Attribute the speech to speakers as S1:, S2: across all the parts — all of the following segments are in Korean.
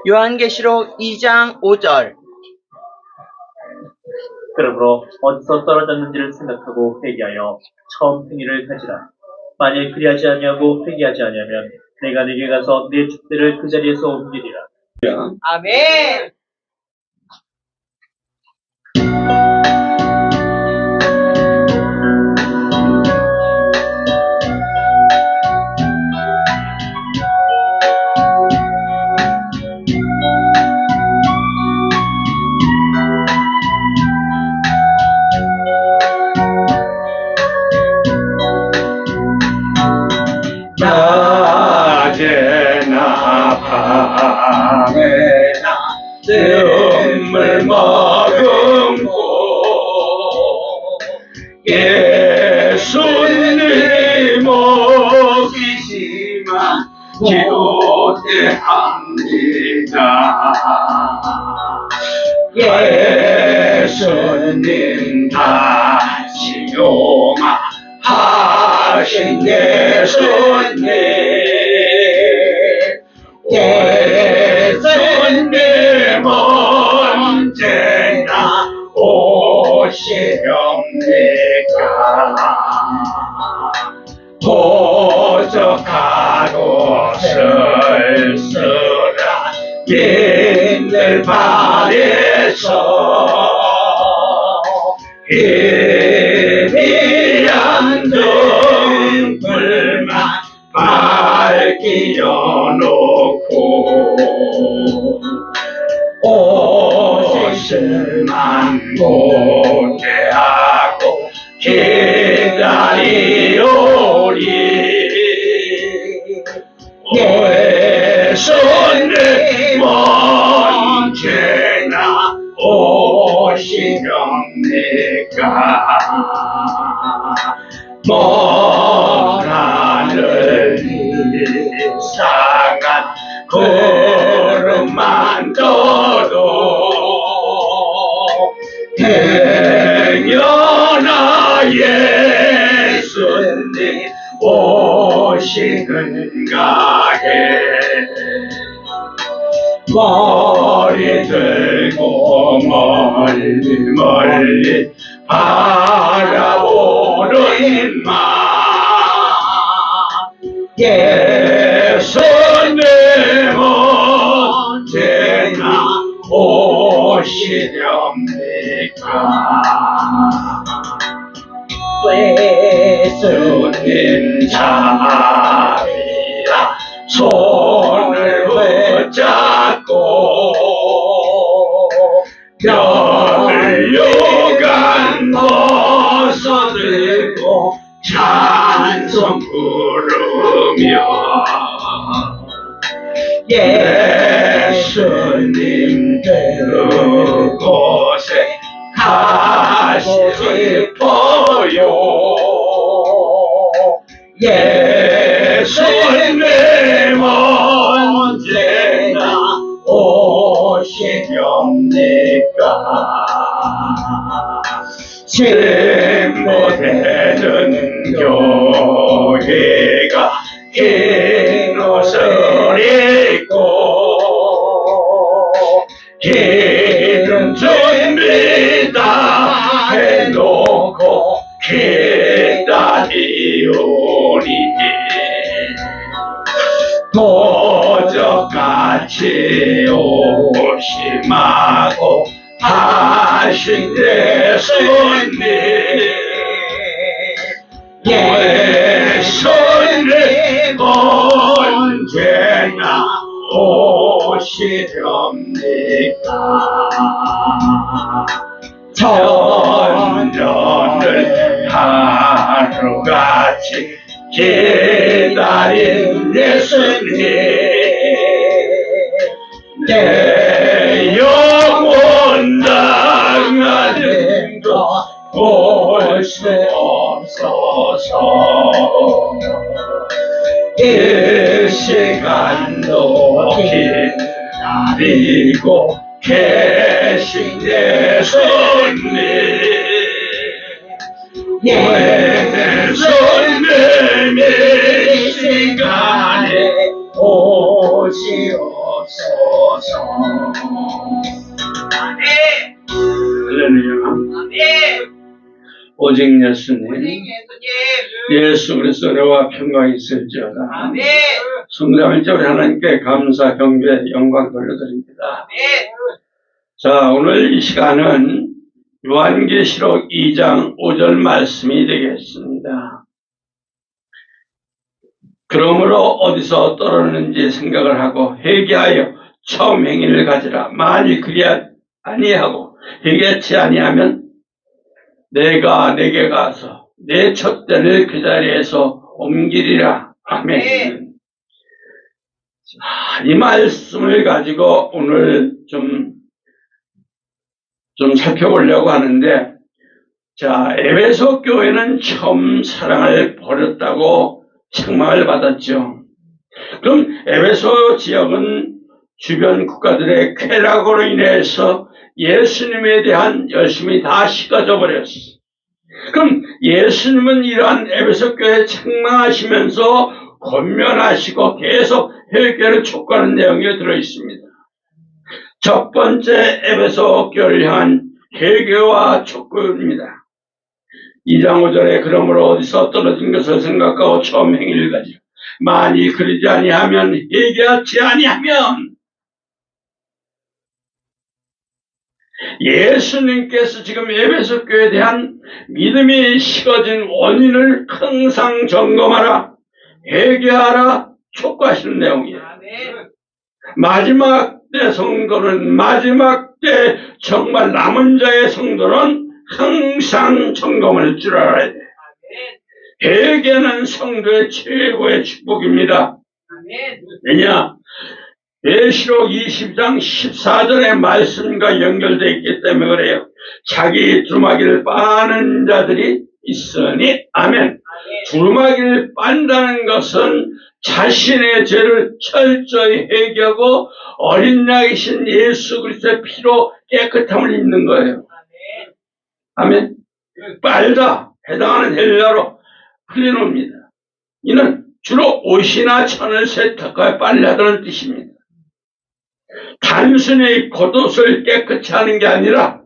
S1: 요한계시록 2장 5절.
S2: 그러므로 어디서 떨어졌는지를 생각하고 회개하여 처음 행위를 가지라. 만일 그리하지 아니하고 회개하지 아니하면 내가 네게 가서 네 촛대를 그 자리에서 옮기리라.
S1: 아멘.
S3: 낮에나 밤에나 뜸을 머금고 예수님 오시지만 기도대합니다. 예수님 다시 용하신 예수님, 예수님 언제나 오시렵니까? 도적하고 쓸쓸한 빈들 발에서 희미한 등불만 밝히 여놓고 오실만 고대하고 기다리오리. 예수님 언제나 오시렵니까? 먼 하늘 이상한 구름만 떠도 행여나 예수님 오시는가 해. 머리 들고 멀리 멀리 바라보는 마, 예수님 언제나 오시렵니까? 예수님 자리라 손을 붙잡고 멸류관 벗어들고 찬송 부르며 예수님 그곳에 가고 싶어요. 예수님 언제나 오시렵니까? 침묵되는 교회가 흰 옷을 입고 기름 준비 다 해놓고 기다리오니 도적같이 오심하고 하신 예수님, 예수님 언제나 오시렵니까? 천년을 하루같이 기다린 예수님, 내 영혼 당하는 것 볼 수 없어서 이 시간도 기다리고 계신 예수님, 예수님이 시간에 오시오 주옵소서.
S1: 아멘.
S3: 할렐루야.
S1: 아멘.
S3: 오직 예수님,
S1: 예수님.
S3: 예수 그리스도 은혜와 평강이 있을지어다.
S1: 아멘.
S3: 성삼일절 하나님께 감사, 경배, 영광 돌려드립니다.
S1: 아멘.
S3: 자, 오늘 이 시간은 요한계시록 2장 5절 말씀이 되겠습니다. 그러므로 어디서 떨어졌는지 생각을 하고 회개하여 처음 행위를 가지라. 만일 그리 아니하고 회개치 아니하면 내가 내게 가서 내 촛대를 그 자리에서 옮기리라. 아멘. 이 말씀을 가지고 오늘 좀 살펴보려고 하는데, 자, 에베소 교회는 처음 사랑을 버렸다고 책망을 받았죠. 그럼 에베소 지역은 주변 국가들의 쾌락으로 인해서 예수님에 대한 열심이 다 식어져 버렸어. 그럼 예수님은 이러한 에베소 교회에 책망하시면서 권면하시고 계속 회개를 촉구하는 내용이 들어있습니다. 첫 번째 에베소 교회를 향한 회개와 촉구입니다. 2장 5절에 그러므로 어디서 떨어진 것을 생각하고 처음 행위를 가지라. 만일 그러지 아니하면 회개하지 아니하면 예수님께서 지금 에베소 교회에 대한 믿음이 식어진 원인을 항상 점검하라, 회개하라, 촉구하시는 내용이에요. 마지막 때 성도는, 마지막 때 정말 남은 자의 성도는 항상 점검할 줄 알아야 돼. 회개는 성도의 최고의 축복입니다. 왜냐? 계시록 20장 14절의 말씀과 연결되어 있기 때문에 그래요. 자기 두루마기를 빠는 자들이 있으니, 아멘. 두루마기를 빤다는 것은 자신의 죄를 철저히 회개하고 어린 양이신 예수 그리스도의 피로 깨끗함을 입는 거예요. 아멘. 빨다 해당하는 헬라로 플리노입니다. 이는 주로 옷이나 천을 세탁하여 빨래하다는 뜻입니다. 단순히 겉옷을 깨끗이 하는 게 아니라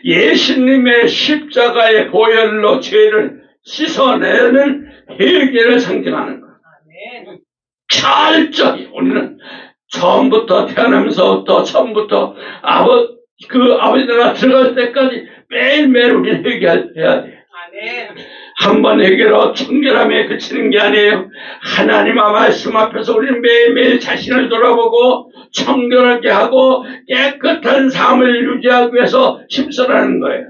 S3: 예수님의 십자가의 보혈로 죄를 씻어내는 회개를 상징하는 거예요. 철저히 우리는 처음부터 태어나면서부터 처음부터 아버지가 들어갈 때까지 매일매일 우리는 회개해야 돼요. 한 번 회개로 청결함에 그치는 게 아니에요. 하나님의 말씀 앞에서 우리는 매일매일 자신을 돌아보고 청결하게 하고 깨끗한 삶을 유지하기 위해서 힘써라는 거예요.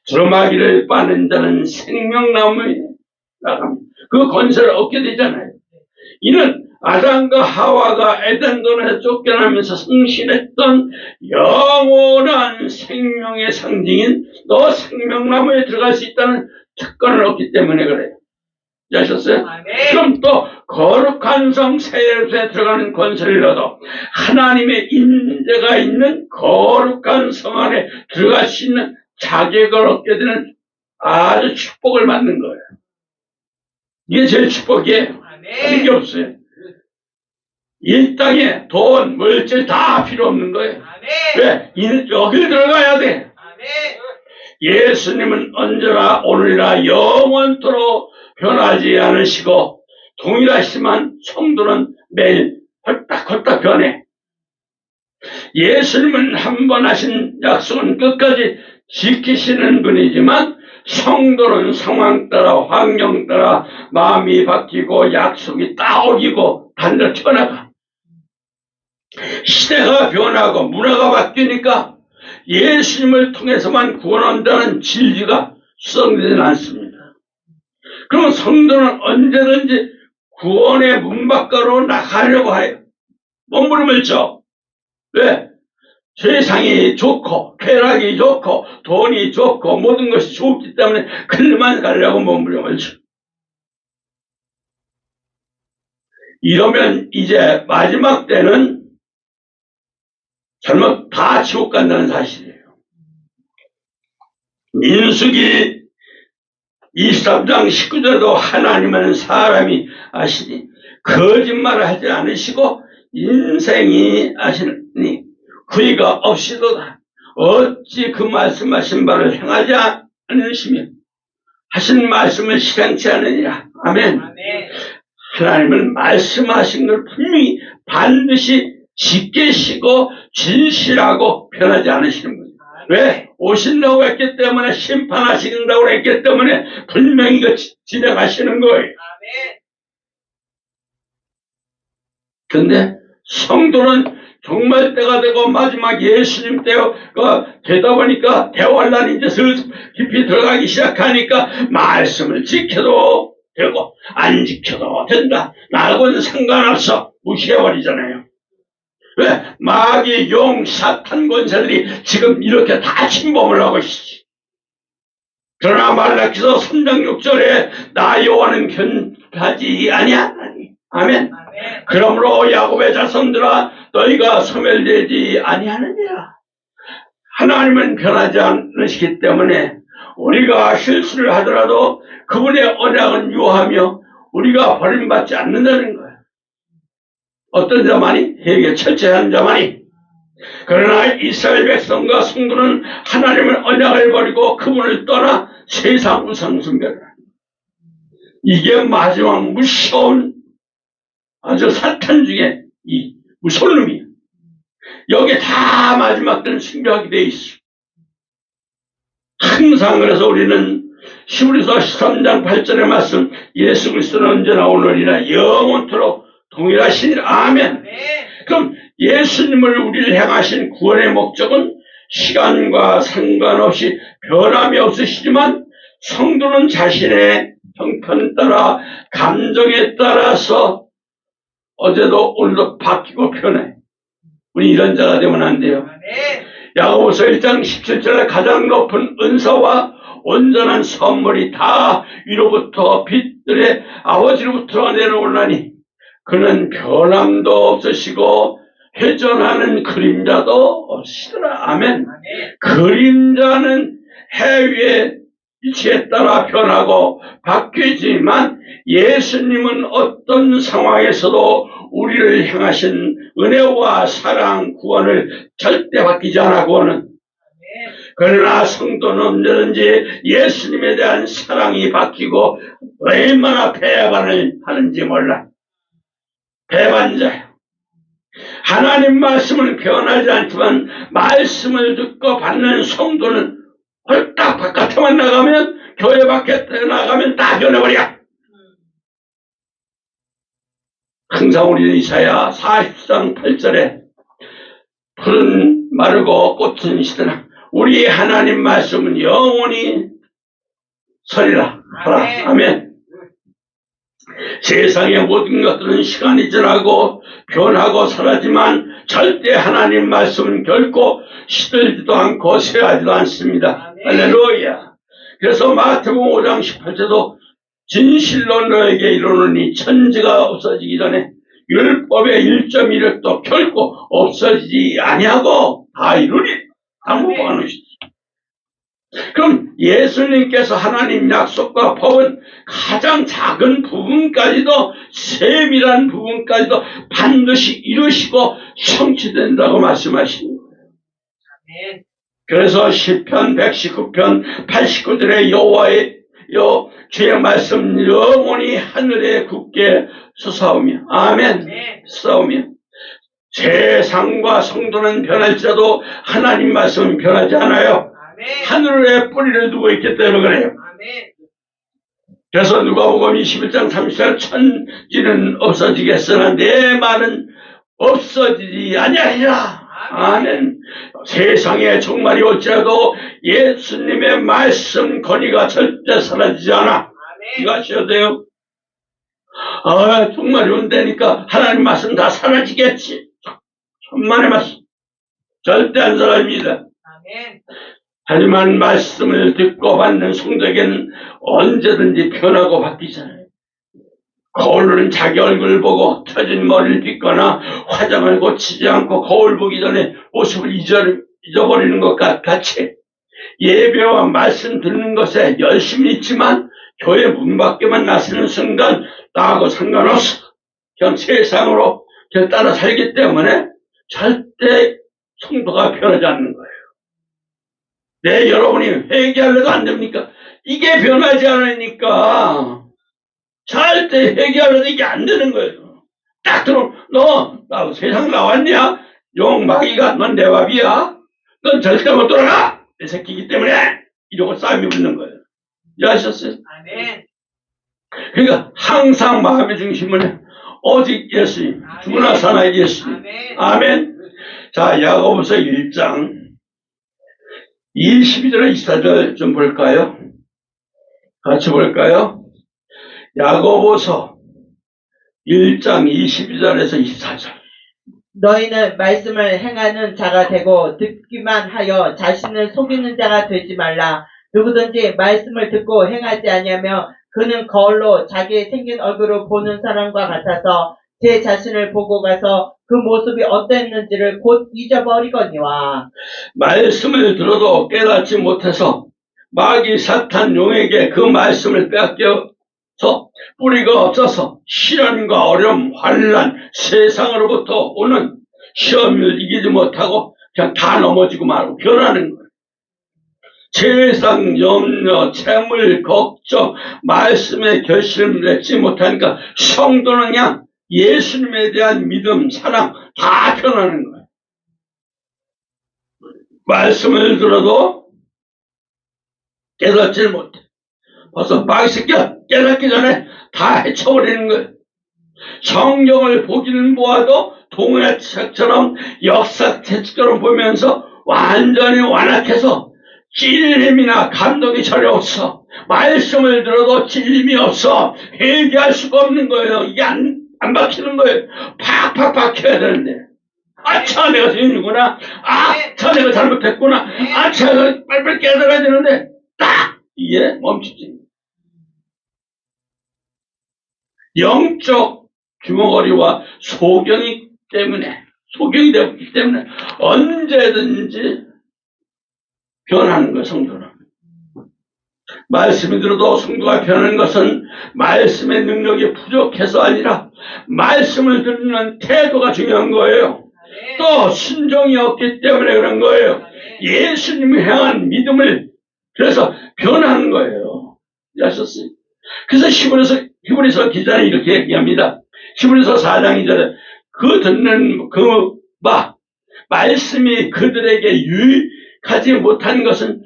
S3: 두루마기를 빠는 자는 생명나무에 나갑니다. 그 권세를 얻게 되잖아요. 이는 아담과 하와가 에덴동에서 쫓겨나면서 성실했던 영원한 생명의 상징인 너 생명나무에 들어갈 수 있다는 특권을 얻기 때문에 그래요. 아셨어요? 그럼 또 거룩한 성 세례에 들어가는 권세를 얻어 하나님의 인재가 있는 거룩한 성 안에 들어갈 수 있는 자격을 얻게 되는 아주 축복을 받는 거예요. 이게 제일 축복이에요. 다른 게 없어요. 이 땅에 돈, 물질 다 필요 없는 거예요. 왜? 여길 들어가야 돼. 예수님은 언제나 오늘이나 영원토록 변하지 않으시고 동일하시지만 성도는 매일 헐떡헐떡 변해. 예수님은 한 번 하신 약속은 끝까지 지키시는 분이지만 성도는 상황 따라 환경 따라 마음이 바뀌고 약속이 따오기고 반대로 튀어나가. 시대가 변하고 문화가 바뀌니까 예수님을 통해서만 구원한다는 진리가 수정되지는 않습니다. 그러면 성도는 언제든지 구원의 문 밖으로 나가려고 해요. 몸부림을 쳐. 왜? 세상이 좋고 쾌락이 좋고 돈이 좋고 모든 것이 좋기 때문에 글만 가려고 몸부림을 쳐. 이러면 이제 마지막 때는 잘못 다 지옥 간다는 사실이에요. 민수기 23장 19절도 하나님은 사람이 아시니 거짓말을 하지 않으시고 인생이 아시니 후회가 없이도다. 어찌 그 말씀하신 바를 행하지 않으시며 하신 말씀을 실행치 않으니라. 아멘. 하나님은 말씀하신 걸 분명히 반드시 지키시고 진실하고 변하지 않으시는 분이에요. 왜? 오신다고 했기 때문에, 심판하신다고 했기 때문에 분명히 이거 진행하시는 거예요. 근데 성도는 정말 때가 되고 마지막 예수님 때가 되다 보니까 대환란이 이제 슬슬 깊이 들어가기 시작하니까 말씀을 지켜도 되고 안 지켜도 된다. 나하고는 상관없어. 무시해버리잖아요. 왜? 마귀, 용, 사탄 권세들이 지금 이렇게 다 침범을 하고 있지. 그러나 말라기서 3장 6절에 나 여호와는 변하지 아니하나니. 아멘. 그러므로 야곱의 자손들아 너희가 소멸되지 아니하느니라. 하나님은 변하지 않으시기 때문에 우리가 실수를 하더라도 그분의 언약은 유하며 우리가 버림받지 않는다는 거예요. 어떤 자만이? 회개 철저한 자만이. 그러나 이스라엘 백성과 성도는 하나님의 언약을 버리고 그분을 떠나 세상 우상 숭배를. 이게 마지막 무서운 아주 사탄 중에 이 무서운 놈이에요. 여기에 다 마지막 때는 숭배하게 돼 있어. 항상 그래서 우리는 히브리서 13장 8절의 말씀 예수 그리스도는 언제나 오늘이나 영원토록 동일하시니라. 아멘. 그럼 예수님을 우리를 향하신 구원의 목적은 시간과 상관없이 변함이 없으시지만 성도는 자신의 형편 따라 감정에 따라서 어제도 오늘도 바뀌고 변해. 우리 이런 자가 되면 안 돼요. 야고보서 1장 17절에 가장 높은 은사와 온전한 선물이 다 위로부터 빛들의 아버지로부터 내려오나니 그는 변함도 없으시고 회전하는 그림자도 없으시더라. 아멘. 그림자는 해 위의 위치에 따라 변하고 바뀌지만 예수님은 어떤 상황에서도 우리를 향하신 은혜와 사랑, 구원을 절대 바뀌지 않았고는 그러나 성도는 언제든지 예수님에 대한 사랑이 바뀌고 얼마나 배반을 하는지 몰라. 배반자야. 하나님 말씀은 변하지 않지만 말씀을 듣고 받는 성도는 딱 바깥에만 나가면 교회 밖에 나가면 다 변해버려. 항상 우리는 이사야 40장 8절에 푸른 마르고 꽃은 시드나 우리 하나님 말씀은 영원히 서리라. 아멘. 세상의 모든 것들은 시간이 지나고 변하고 사라지만 절대 하나님 말씀은 결코 시들지도 않고 쇠하지도 않습니다. 할렐루야. 그래서 마태복음 5장 18절도 진실로 너에게 이르노니 천지가 없어지기 전에 율법의 1.1획도 결코 없어지지 아니하고 다 이루리. 당부하는 것이죠. 그럼 예수님께서 하나님 약속과 법은 가장 작은 부분까지도 세밀한 부분까지도 반드시 이루시고 성취된다고 말씀하시는 거예요. 그래서 시편 119편 89절에 여호와의 주의 말씀 영원히 하늘에 굳게 솟아오며 아멘 솟아오며 세상과 성도는 변할지라도 하나님 말씀은 변하지 않아요. 하늘에 뿌리를 두고 있기 때문에 그래요. 그래서 누가복음 21장 30절 천지는 없어지겠으나 내 말은 없어지지 아니하리라. 아멘. 세상에 종말이 올지라도 예수님의 말씀 권위가 절대 사라지지 않아. 이거 아셔야 돼요. 종말이 온다니까 하나님 말씀 다 사라지겠지. 천만의 말씀. 절대 안 사라집니다. 하지만 말씀을 듣고 받는 성도에게는 언제든지 변하고 바뀌잖아요. 거울로는 자기 얼굴을 보고 터진 머리를 빗거나 화장을 고치지 않고 거울 보기 전에 모습을 잊어버리는 것 같이 예배와 말씀 듣는 것에 열심히 있지만 교회 문 밖에만 나서는 순간 나하고 상관없어. 그냥 세상으로 그걸 따라 살기 때문에 절대 성도가 변하지 않는 거예요. 네, 여러분이 회개하려도 안 됩니까? 이게 변하지 않으니까 절대 회개하려도 이게 안 되는 거예요. 딱 들어, 나 세상 나왔냐? 용 마귀가 넌 내 밥이야? 넌 절대 못 돌아가! 내 새끼이기 때문에 이러고 싸움이 붙는 거예요. 이해하셨어요?
S1: 아멘.
S3: 그러니까 항상 마음의 중심은 오직 예수님, 죽으나 사나 예수님.
S1: 아멘.
S3: 아멘. 자, 야고보서 1장 22절 24절 좀 볼까요? 같이 볼까요? 야고보서 1장 22절에서 24절.
S4: 너희는 말씀을 행하는 자가 되고 듣기만 하여 자신을 속이는 자가 되지 말라. 누구든지 말씀을 듣고 행하지 아니하며 그는 거울로 자기의 생긴 얼굴을 보는 사람과 같아서 제 자신을 보고 가서 그 모습이 어땠는지를 곧 잊어버리거니와.
S3: 말씀을 들어도 깨닫지 못해서 마귀 사탄 용에게 그 말씀을 빼앗겨서 뿌리가 없어서 시련과 어려움, 환난, 세상으로부터 오는 시험을 이기지 못하고 그냥 다 넘어지고 말고 변하는 거예요. 세상 염려, 채물, 걱정, 말씀에 결실을 맺지 못하니까 성도는 그냥 예수님에 대한 믿음, 사랑 다 변하는 거예요. 말씀을 들어도 깨닫지 못해. 벌써 마귀 새끼야 깨닫기 전에 다 해쳐버리는 거예요. 성경을 보기는 보아도 동화책처럼 역사책처럼 보면서 완전히 완악해서 찔림이나 감동이 전혀 없어. 말씀을 들어도 찔림이 없어. 회개할 수가 없는 거예요. 이게 안 박히는 거예요. 팍팍 박혀야 되는데. 아차, 내가 죄인이구나. 아차, 내가 잘못했구나. 아차, 빨리빨리 깨달아야 되는데, 딱! 이게 멈추지. 영적 주먹거리와 소경이 되었기 때문에 언제든지 변하는 거예요, 성도는. 말씀이 들어도 성도가 변하는 것은 말씀의 능력이 부족해서 아니라 말씀을 듣는 태도가 중요한 거예요. 또 순종이 없기 때문에 그런 거예요. 예수님을 향한 믿음을 그래서 변하는 거예요. 아셨어요? 그래서 히브리서 기자는 이렇게 얘기합니다. 히브리서 4장 2절에 그 듣는 말씀이 그들에게 유익하지 못한 것은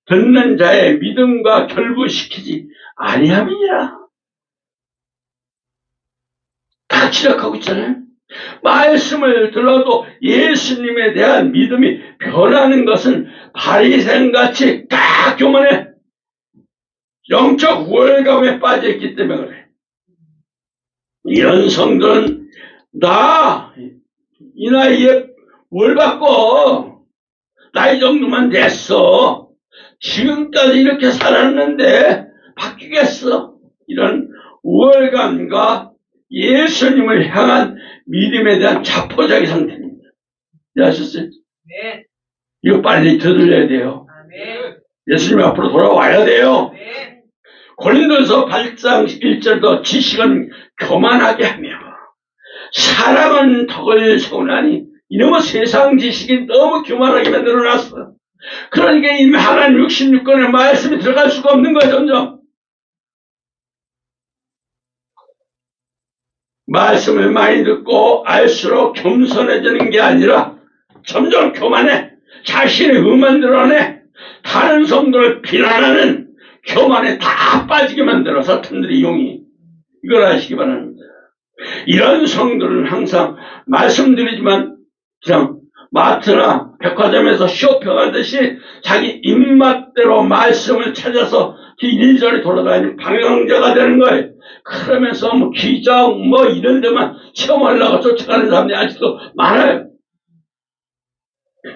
S3: 듣는 자의 믿음과 결부시키지 아니함이니라. 다 지적하고 있잖아요. 말씀을 들어도 예수님에 대한 믿음이 변하는 것은 바리새인같이 딱 교만해 영적 우월감에 빠져있기 때문에 그래. 이런 성도는 이 나이에 뭘 받고 나이 정도만 됐어. 지금까지 이렇게 살았는데 바뀌겠어. 이런 우월감과 예수님을 향한 믿음에 대한 자포자기 상태입니다. 아셨어요?
S1: 네.
S3: 이거 빨리 되돌려야 돼요.
S1: 아멘.
S3: 예수님 앞으로 돌아와야 돼요.
S1: 네.
S3: 고린도서 8장 1절도 지식은 교만하게 하며 사랑은 덕을 세우나니 이놈의 세상 지식이 너무 교만하게 만들어놨어. 그러니까 이미 하나님 66권의 말씀이 들어갈 수가 없는 거예요. 점점 말씀을 많이 듣고 알수록 겸손해지는 게 아니라 점점 교만해. 자신의 의만 드러내. 다른 성도를 비난하는 교만에 다 빠지게 만들어 사탄들이 용이. 이걸 아시기 바랍니다. 이런 성도는 항상 말씀드리지만 그냥 마트나 백화점에서 쇼핑하듯이 자기 입맛대로 말씀을 찾아서 이리저리 돌아다니는 방황자가 되는 거예요. 그러면서 기장 이런 데만 체험하려고 쫓아가는 사람들이 아직도 많아요.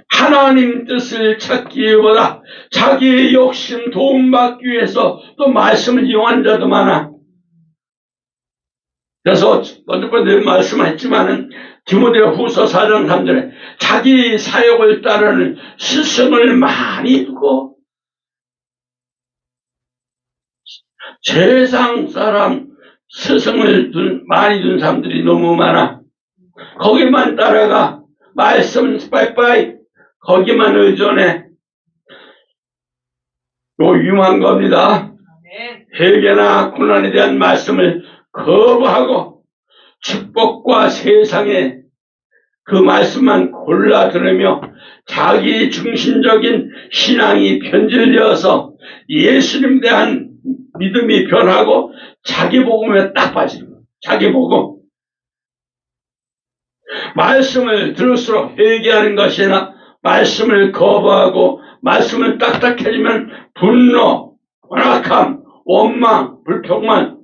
S3: 하나님 뜻을 찾기보다 자기의 욕심 도움받기 위해서 또 말씀을 이용한 자도 많아. 그래서 먼저 늘 말씀했지만은 디모데 후서 4장 3절에 자기 사역을 따르는 스승을 많이 두고 세상 사람 스승을 많이 둔 사람들이 너무 많아. 거기만 따라가. 말씀 빠이빠이. 거기만 의존해. 요 위험한 겁니다. 회개나 고난에 대한 말씀을 거부하고 축복과 세상에 그 말씀만 골라 들으며 자기 중심적인 신앙이 변질되어서 예수님에 대한 믿음이 변하고 자기 복음에 딱 빠지는 거예요. 자기 복음. 말씀을 들을수록 회개하는 것이나 말씀을 거부하고 말씀을 딱딱해지면 분노, 완악함, 원망, 불평만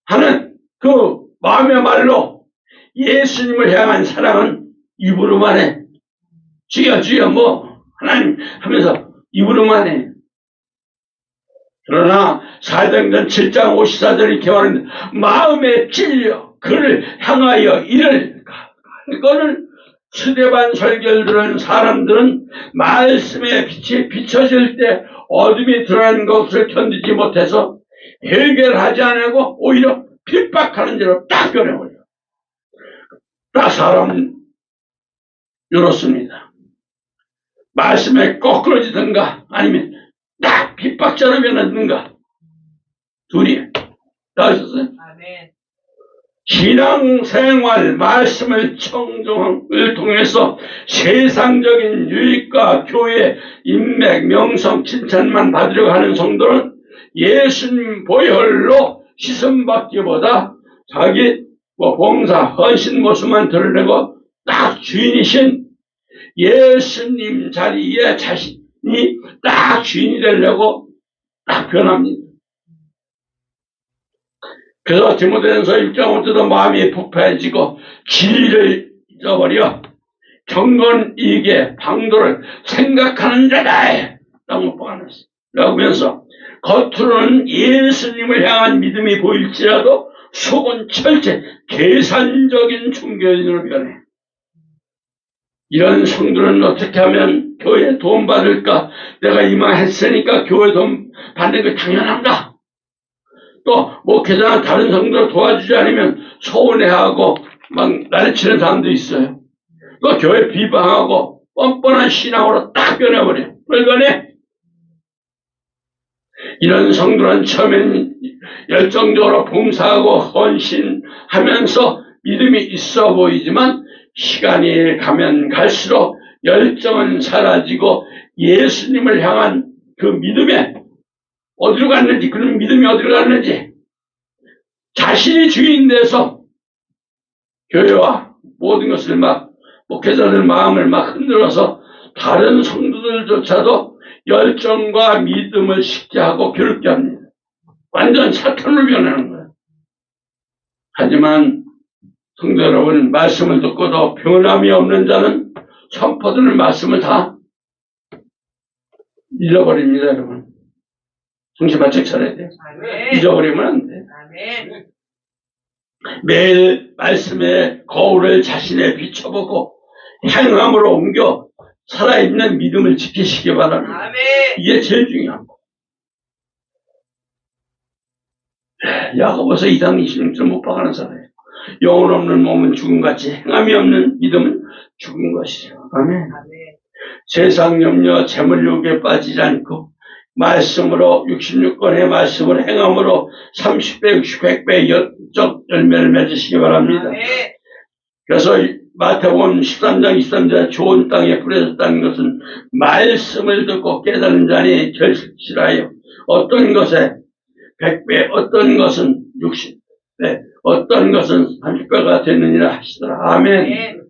S3: 하는 그 마음의 말로 예수님을 향한 사랑은 입으로만 해. 주여 주여 뭐 하나님 하면서 입으로만 해. 그러나 사도행전 7장 54절에 이렇게 말하는데 마음에 찔려 그를 향하여 이를 이거는 스데반 설교를 들은 사람들은 말씀의 빛이 비춰질 때 어둠이 드러나는 것을 견디지 못해서 해결하지 않고 오히려 핍박하는 대로 딱 변해버려. 딱 사람 이렇습니다. 말씀에 거꾸러지든가 아니면 딱 핍박자로 변하든가 둘이 다 하셨어요? 신앙생활 말씀을 청정을 통해서 세상적인 유익과 교회 인맥 명성 칭찬만 받으려고 하는 성도는 예수님 보혈로 시선받기보다 자기 봉사 헌신 모습만 드러내고 딱 주인이신 예수님 자리에 자신이 딱 주인이 되려고 딱 변합니다. 그래서 디모데전서 1장 5절도 마음이 부패해지고 진리를 잊어버려 경건 이익에 방도를 생각하는 자다 라고 뻔했어요. 라면서 겉으로는 예수님을 향한 믿음이 보일지라도 속은 철저히 계산적인 종교인으로 변해. 이런 성도는 어떻게 하면 교회 도움 받을까? 내가 이만했으니까 교회 도움 받는 게 당연한가? 또 목회자나 다른 성도를 도와주지 않으면 서운해하고 막 난리치는 사람도 있어요. 또 교회 비방하고 뻔뻔한 신앙으로 딱 변해버려. 불가네. 이런 성도는 처음엔 열정적으로 봉사하고 헌신하면서 믿음이 있어 보이지만 시간이 가면 갈수록 열정은 사라지고 예수님을 향한 그 믿음에 어디로 갔는지, 그런 믿음이 어디로 갔는지 자신이 주인 돼서 교회와 모든 것을 막 목회자들 마음을 막 흔들어서 다른 성도들조차도 열정과 믿음을 식게 하고 괴롭게 합니다. 완전 사탄으로 변하는 거예요. 하지만 성도 여러분, 말씀을 듣고도 변함이 없는 자는 선포되는 말씀을 다 잃어버립니다, 여러분. 정신 바짝 차려야 돼요. 잊어버리면 안 돼. 매일 말씀의 거울을 자신에 비춰보고 행함으로 옮겨 살아있는 믿음을 지키시기 바랍니다. 이게 제일 중요한 거. 야고보서 2장 26절 못 박아는 사람이에요. 영혼 없는 몸은 죽음같이 행함이 없는 믿음은 죽은 것이죠. 아멘. 세상 염려, 재물 욕에 빠지지 않고 말씀으로 66권의 말씀을 행함으로 30배, 60배, 100배 역적 열매를 맺으시기 바랍니다. 그래서 마태복음 13장 23절에 좋은 땅에 뿌려졌다는 것은 말씀을 듣고 깨닫는 자니 결실하여 어떤 것에 100배, 어떤 것은 60배, 어떤 것은 30배가 되느니라 하시더라. 아멘.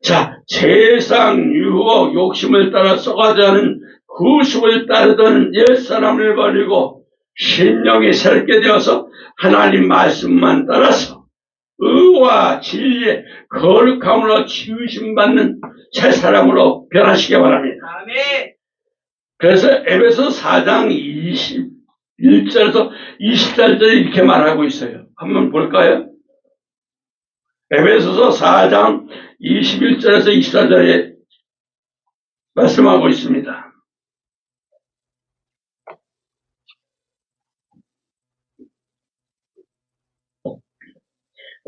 S3: 자, 세상 유혹, 욕심을 따라 썩어가는 구속을 따르던 옛사람을 버리고 심령이 새롭게 되어서 하나님 말씀만 따라서 의와 진리의 거룩함으로 치유심받는 새 사람으로 변하시기 바랍니다. 아멘. 그래서 에베소 4장 21절에서 24절에 이렇게 말하고 있어요. 한번 볼까요? 에베소서 4장 21절에서 24절에 말씀하고 있습니다.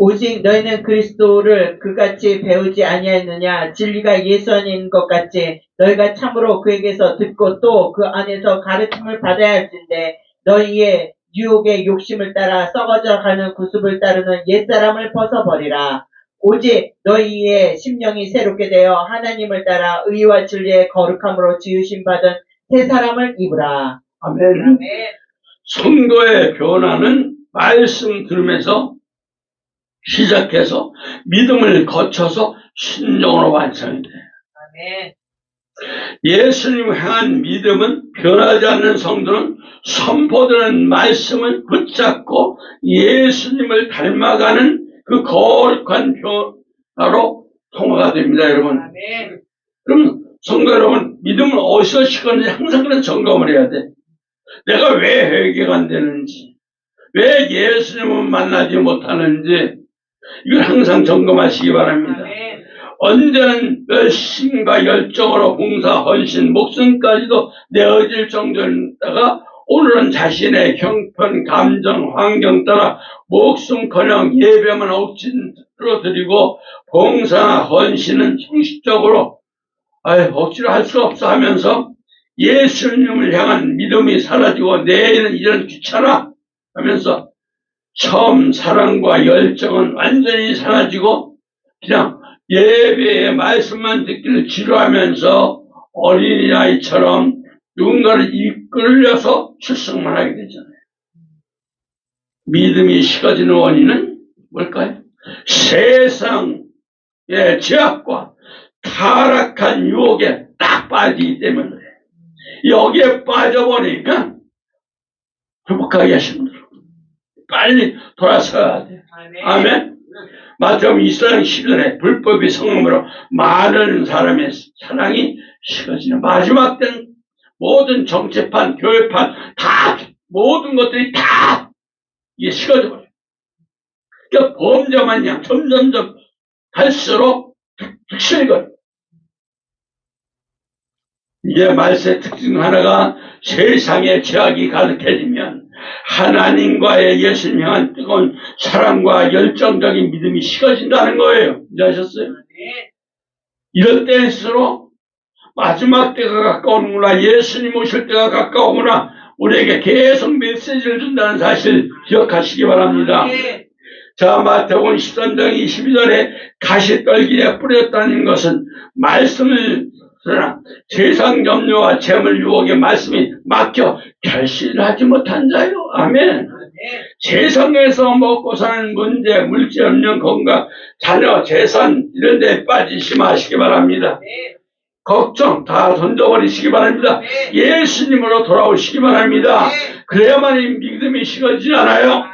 S4: 오직 너희는 그리스도를 그같이 배우지 아니하였느냐? 진리가 예수 안에 있는 것 같이 너희가 참으로 그에게서 듣고 또 그 안에서 가르침을 받아야 할진대 너희의 유혹의 욕심을 따라 썩어져 가는 구습을 따르는 옛사람을 벗어버리라. 오직 너희의 심령이 새롭게 되어 하나님을 따라 의와 진리의 거룩함으로 지으심 받은 새 사람을 입으라.
S3: 아멘. 성도의 변화는 말씀 들으면서 시작해서 믿음을 거쳐서 신령으로 완성이 돼.
S4: 아멘.
S3: 예수님을 향한 믿음은 변하지 않는 성도는 선포되는 말씀을 붙잡고 예수님을 닮아가는 그 거룩한 변화로 통화가 됩니다, 여러분.
S4: 아멘.
S3: 그럼 성도 여러분, 믿음을 어디서 시건지 항상 그런 점검을 해야 돼. 내가 왜 회개가 안 되는지, 왜 예수님을 만나지 못하는지, 이걸 항상 점검하시기 바랍니다.
S4: 아멘.
S3: 언제는 열심과 열정으로 봉사, 헌신, 목숨까지도 내어질 정도였다가 오늘은 자신의 형편, 감정, 환경 따라 목숨커녕 예배만 억지로 드리고 봉사, 헌신은 형식적으로 억지로 할 수 없어 하면서 예수님을 향한 믿음이 사라지고 내일은 이런 귀찮아 하면서 처음 사랑과 열정은 완전히 사라지고 그냥 예배의 말씀만 듣기를 지루하면서 어린아이처럼 누군가를 이끌려서 출석만 하게 되잖아요. 믿음이 식어지는 원인은 뭘까요? 세상의 죄악과 타락한 유혹에 딱 빠지기 때문에 여기에 빠져버리니까 회복하기 힘들어. 빨리 돌아서야 돼. 아멘. 마태복음 24장 10절에 불법이 성함으로 많은 사람의 사랑이 식어지는 마지막 때는 모든 정치판, 교회판 다 모든 것들이 다 이게 식어져 버려요. 그러니까 범죄만 양 점점점 갈수록 식어요. 이게 말세의 특징 하나가 세상의 죄악이 가득해지면 하나님과의 예수님 향한 뜨거운 사랑과 열정적인 믿음이 식어진다는 거예요. 이제 아셨어요? 이럴 때일수록 마지막 때가 가까우는구나, 예수님 오실 때가 가까우구나, 우리에게 계속 메시지를 준다는 사실 기억하시기 바랍니다. 자, 마태복음 13장 22절에 가시떨기에 뿌렸다는 것은 말씀을 그러나 세상 염려와 재물 유혹의 말씀이 막혀 결실을 하지 못한 자요. 아멘. 세상에서 먹고 사는 문제, 물질, 염려, 건강, 자녀, 재산 이런 데 빠지시 마시기 바랍니다. 걱정 다 던져버리시기 바랍니다. 예수님으로 돌아오시기 바랍니다. 그래야만 믿음이 식어지지 않아요.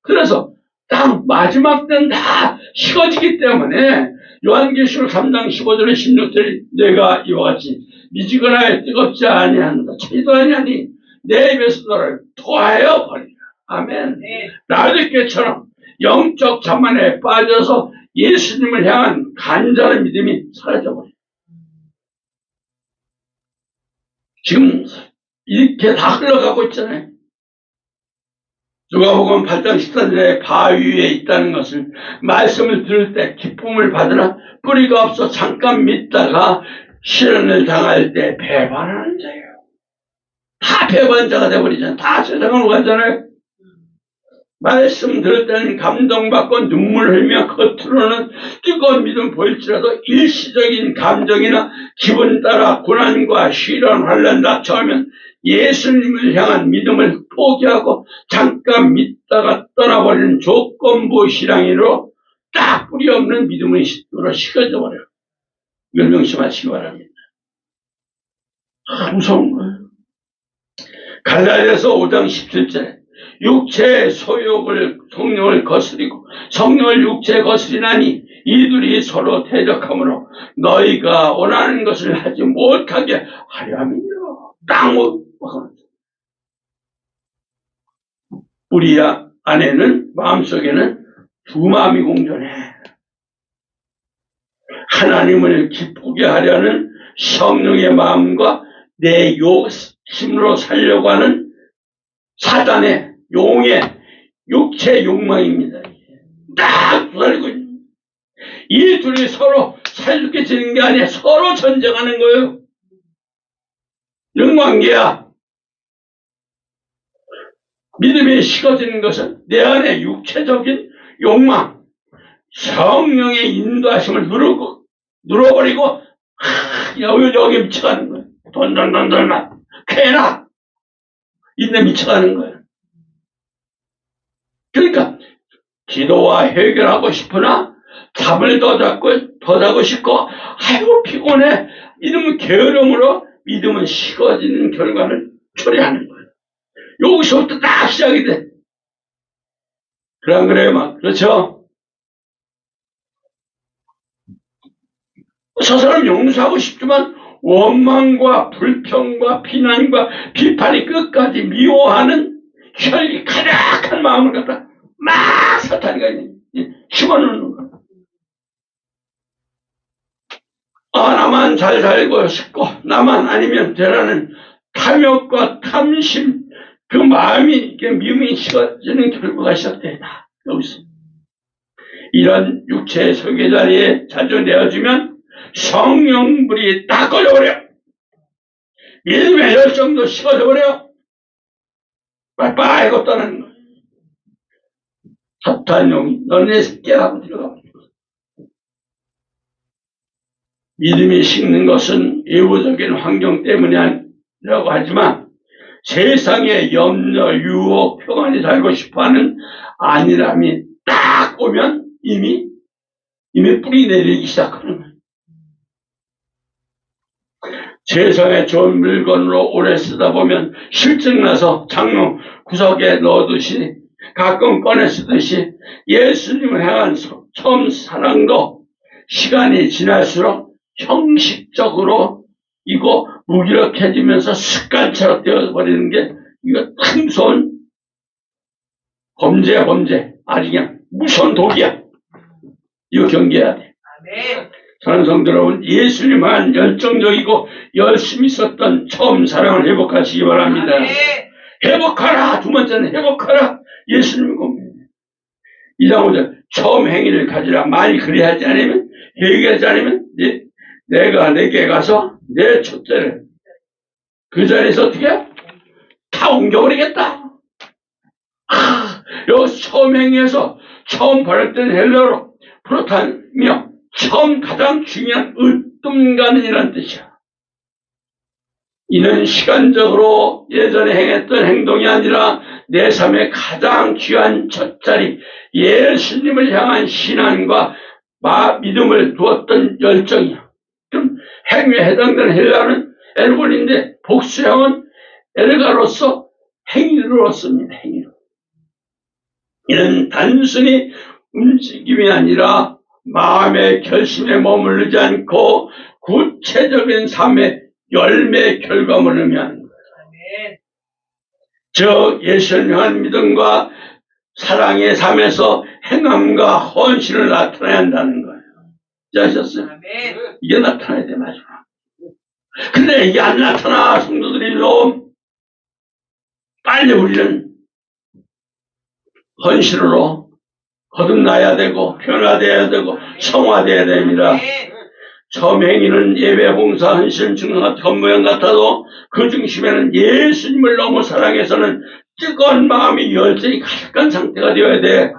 S3: 그래서 딱 마지막 때는 다 식어지기 때문에 요한계시록 3장 15절에 16절에 내가 이와 같이 미지근하여 뜨겁지 아니한다. 차지도 아니하니 내 입에서 너를 토하여 버리라. 아멘. 라디께처럼 영적 자만에 빠져서 예수님을 향한 간절한 믿음이 사라져버려요. 지금 이렇게 다 흘러가고 있잖아요. 누가복음 8장 14절에 바위 위에 있다는 것을 말씀을 들을 때 기쁨을 받으나 뿌리가 없어 잠깐 믿다가 시련을 당할 때 배반하는 자예요. 다 배반자가 돼버리잖아요. 다 세상으로 가잖아요. 말씀 들을 때는 감동받고 눈물 흘며 겉으로는 뜨거운 믿음 보일지라도 일시적인 감정이나 기분 따라 고난과 시련 환난 닥쳐오면 예수님을 향한 믿음을 포기하고 잠깐 믿다가 떠나버리는 조건부 신앙인으로 딱 뿌리 없는 믿음의 식어져 버려요. 이걸 명심하시기 바랍니다. 무서운 거예요. 갈라디아서 5장 17절에 육체의 소욕을 성령을 거스리고 성령을 육체에 거스리나니 이들이 서로 대적하므로 너희가 원하는 것을 하지 못하게 하려 함이니라. 우리 안에는 마음속에는 두 마음이 공존해. 하나님을 기쁘게 하려는 성령의 마음과 내 욕심으로 살려고 하는 사단의 용의 육체 욕망입니다. 딱 두다리고 있는 거예요. 이 둘이 서로 사이좋게 지는 게 아니라 서로 전쟁하는 거예요. 이런 관계야. 믿음이 식어지는 것은 내 안에 육체적인 욕망, 성령의 인도하심을 눌러버리고 여기 미쳐가는 거예요. 돈만 캐나 인내 미쳐가는 거예요. 그러니까 기도와 해결하고 싶으나 잠을 더 자고 싶고 아이고 피곤해 이러면 게으름으로 믿음은 식어지는 결과를 초래하는 거예요. 여기서부터 딱 시작이 돼. 그래요 막 그렇죠? 저 사람 용서하고 싶지만 원망과 불평과 비난과 비판이 끝까지 미워하는 혈기 가득한 마음을 갖다 막 사탄이가 심어놓는 거야. 나만 잘 살고 싶고 나만 아니면 되라는 탐욕과 탐심 그 마음이 미움이 식어지는 결과가 시작된다. 여기서 이런 육체의 설계 자리에 자주 내어주면 성령불이 딱 꺼져버려. 믿음의 열정도 식어져버려. 빨빨하게 떠나는 거야. 사탄용이 너네 새끼야 하고 들어가. 믿음이 식는 것은 외부적인 환경 때문이라고 하지만 세상의 염려, 유혹, 평안히 살고 싶어하는 안일함이 딱 오면 이미 뿌리 내리기 시작하는 거예요. 세상에 좋은 물건으로 오래 쓰다 보면 실증나서 장롱 구석에 넣어두시니 가끔 꺼내 쓰듯이 예수님을 향한 처음 사랑도 시간이 지날수록 형식적으로 이거 무기력해지면서 습관처럼 되어버리는 게 이거 큰 무서운 범죄야 범죄. 아주 그냥 무서운 독이야. 이거 경계해야 돼. 사랑하는 성도 여러분, 예수님만 열정적이고 열심히 있었던 처음 사랑을 회복하시기 바랍니다. 회복하라. 두 번째는 회복하라. 예수님의 겁니다. 2장 5절 처음 행위를 가지라. 만일 그리하지 않으면 회개하지 않으면 내가 내게 가서 내 촛대를 그 자리에서 어떻게 다 옮겨버리겠다. 여기 처음 행위에서 처음 발효된 헬라어로 프로탄이며 처음 가장 중요한 으뜸가는이라는 뜻이야. 이는 시간적으로 예전에 행했던 행동이 아니라 내 삶의 가장 귀한 첫자리 예수님을 향한 신앙과 믿음을 두었던 열정이야. 그럼 행위에 해당되는 헬라어는 엘골인데 복수형은 엘가로서 행위로 씁니다. 행위로. 이는 단순히 움직임이 아니라 마음의 결심에 머무르지 않고 구체적인 삶의 열매 결과물을 의미하는 거예요. 즉 예수를 향한 믿음과 사랑의 삶에서 행함과 헌신을 나타내야 한다는 거예요. 아셨어요? 이게 나타나야 돼 마지막. 근데 이게 안 나타나. 성도들이 좀 빨리 우리는 헌신으로 거듭나야 되고 변화되어야 되고 성화되어야 됩니다. 처음 행위는 예배, 봉사, 헌신, 증거 같은 겉모양 같아도 그 중심에는 예수님을 너무 사랑해서는 뜨거운 마음이 열정이 가득한 상태가 되어야 돼.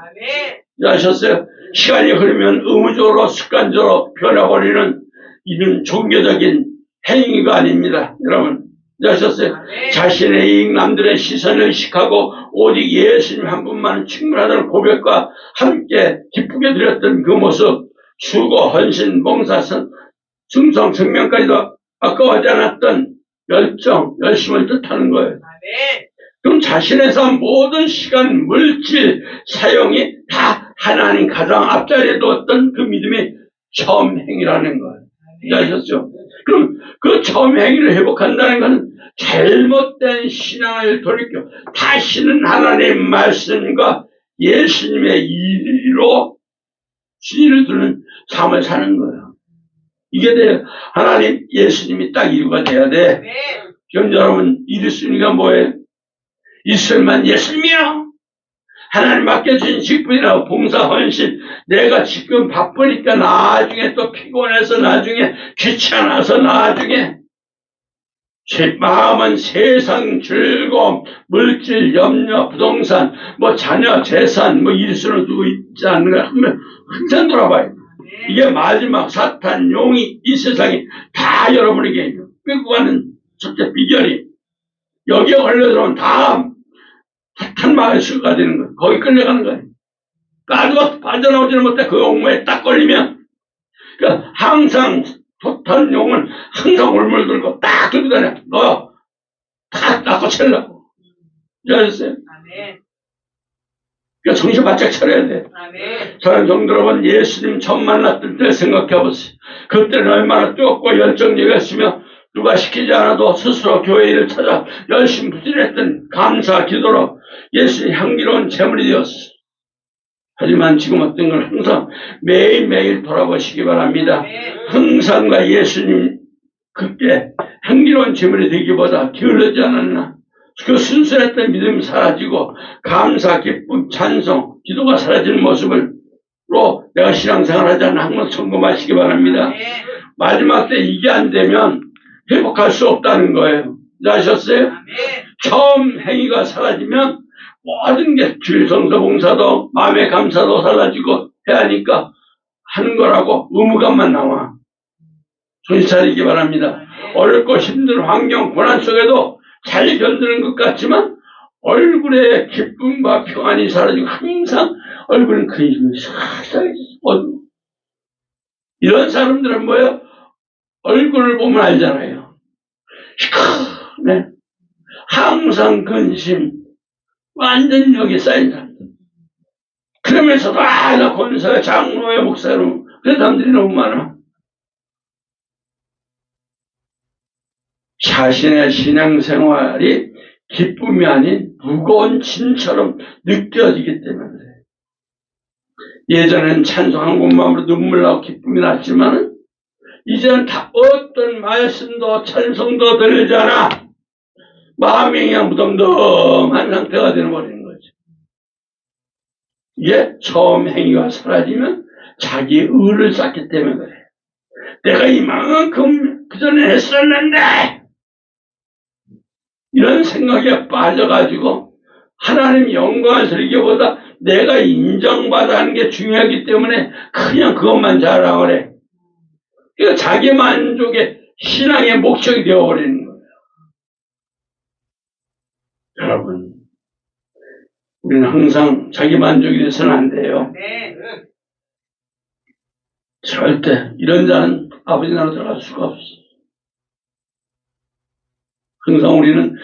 S3: 아셨어요? 시간이 흐르면 의무적으로 습관적으로 변해버리는 이는 종교적인 행위가 아닙니다. 여러분 아셨어요? 자신의 이익, 남들의 시선을 의식하고 오직 예수님 한 분만 충분하다는 고백과 함께 기쁘게 드렸던 그 모습, 수고, 헌신, 봉사, 충성, 생명까지도 아까워하지 않았던 열정, 열심을 뜻하는 거예요. 그럼 자신의 삶 모든 시간, 물질, 사용이 다 하나님 가장 앞자리에 두었던 그 믿음이 처음 행위라는 거예요. 아셨죠? 그럼 그 처음 행위를 회복한다는 것은 잘못된 신앙을 돌이켜 다시는 하나님의 말씀과 예수님의 이로 순위를 두는 삶을 사는 거예요. 이게 돼요. 하나님, 예수님이 딱 이유가 돼야 돼. 그럼 여러분, 이리 순위가 뭐예요? 있을만 예수님이요. 하나님 맡겨주신 직분이라고 봉사 헌신. 내가 지금 바쁘니까 나중에 또 피곤해서 나중에 귀찮아서 나중에 제 마음은 세상 즐거움, 물질, 염려, 부동산, 뭐 자녀, 재산, 뭐 일수를 두고 있지 않는가 하면 항상 돌아봐요. 이게 마지막 사탄, 용이 이 세상에 다 여러분에게 끌고 가는 첫째 비결이 여기에 걸려들어온 다음 사탄 마을수가 되는 거예요. 거기 끌려가는 거예요. 그러니까 빠져나오지는 못해. 그 옥매에 딱 걸리면 그러니까 항상 토탄 용은 항상 올물 들고 딱 들고 다녀. 너 다 닦고 채려고. 이해하셨어요? 그러니까 정신 바짝 차려야 돼. 저는 성도 여러분, 예수님 처음 만났을 때 생각해보세요. 그때는 얼마나 뜨겁고 열정적이었으며 누가 시키지 않아도 스스로 교회 일을 찾아 열심히 부지런했던 감사 기도로 예수님 향기로운 제물이 되었어요. 하지만 지금 어떤 걸 항상 매일매일 돌아보시기 바랍니다. 항상과 예수님 그때 향기로운 제물이 되기보다 기울어지지 않았나. 그 순수했던 믿음이 사라지고 감사, 기쁨, 찬송, 기도가 사라지는 모습으로 내가 신앙생활하지 않나 항상 점검하시기 바랍니다. 마지막 때 이게 안 되면 회복할 수 없다는 거예요. 아셨어요? 처음 행위가 사라지면 모든 게 주일성서 봉사도 마음의 감사도 사라지고 해야 하니까 하는 거라고 의무감만 나와. 정신 차리기 바랍니다. 어렵고 힘든 환경, 고난 속에도 잘 견디는 것 같지만 얼굴에 기쁨과 평안이 사라지고 항상 얼굴은 근심이 살짝 어두워. 이런 사람들은 뭐예요? 얼굴을 보면 알잖아요. 네. 항상 근심, 완전 여기 쌓인 사람들. 그러면서도 나 권사야, 장로야, 목사로 그런 사람들이 너무 많아. 자신의 신앙생활이 기쁨이 아닌 무거운 짐처럼 느껴지기 때문에 그래요. 예전엔 찬송 한 곳만으로 눈물 나고 기쁨이 났지만 이제는 다 어떤 말씀도 찬송도 들리지 않아. 마음이 그냥 무덤덤한 상태가 되어버리는 거죠. 이게 처음 행위가 사라지면 자기 의를 쌓기 때문에 그래. 내가 이만큼 그전에 했었는데 이런 생각에 빠져가지고 하나님 영광을 드리기보다 내가 인정받아하는 게 중요하기 때문에 그냥 그것만 잘하고 그래. 그러니까 자기 만족의 신앙의 목적이 되어버리는 거예요. 여러분, 우리는 항상 자기 만족이 돼서는 안 돼요. 절대 이런 자는 아버지 나라로 들어갈 수가 없어. 항상 우리는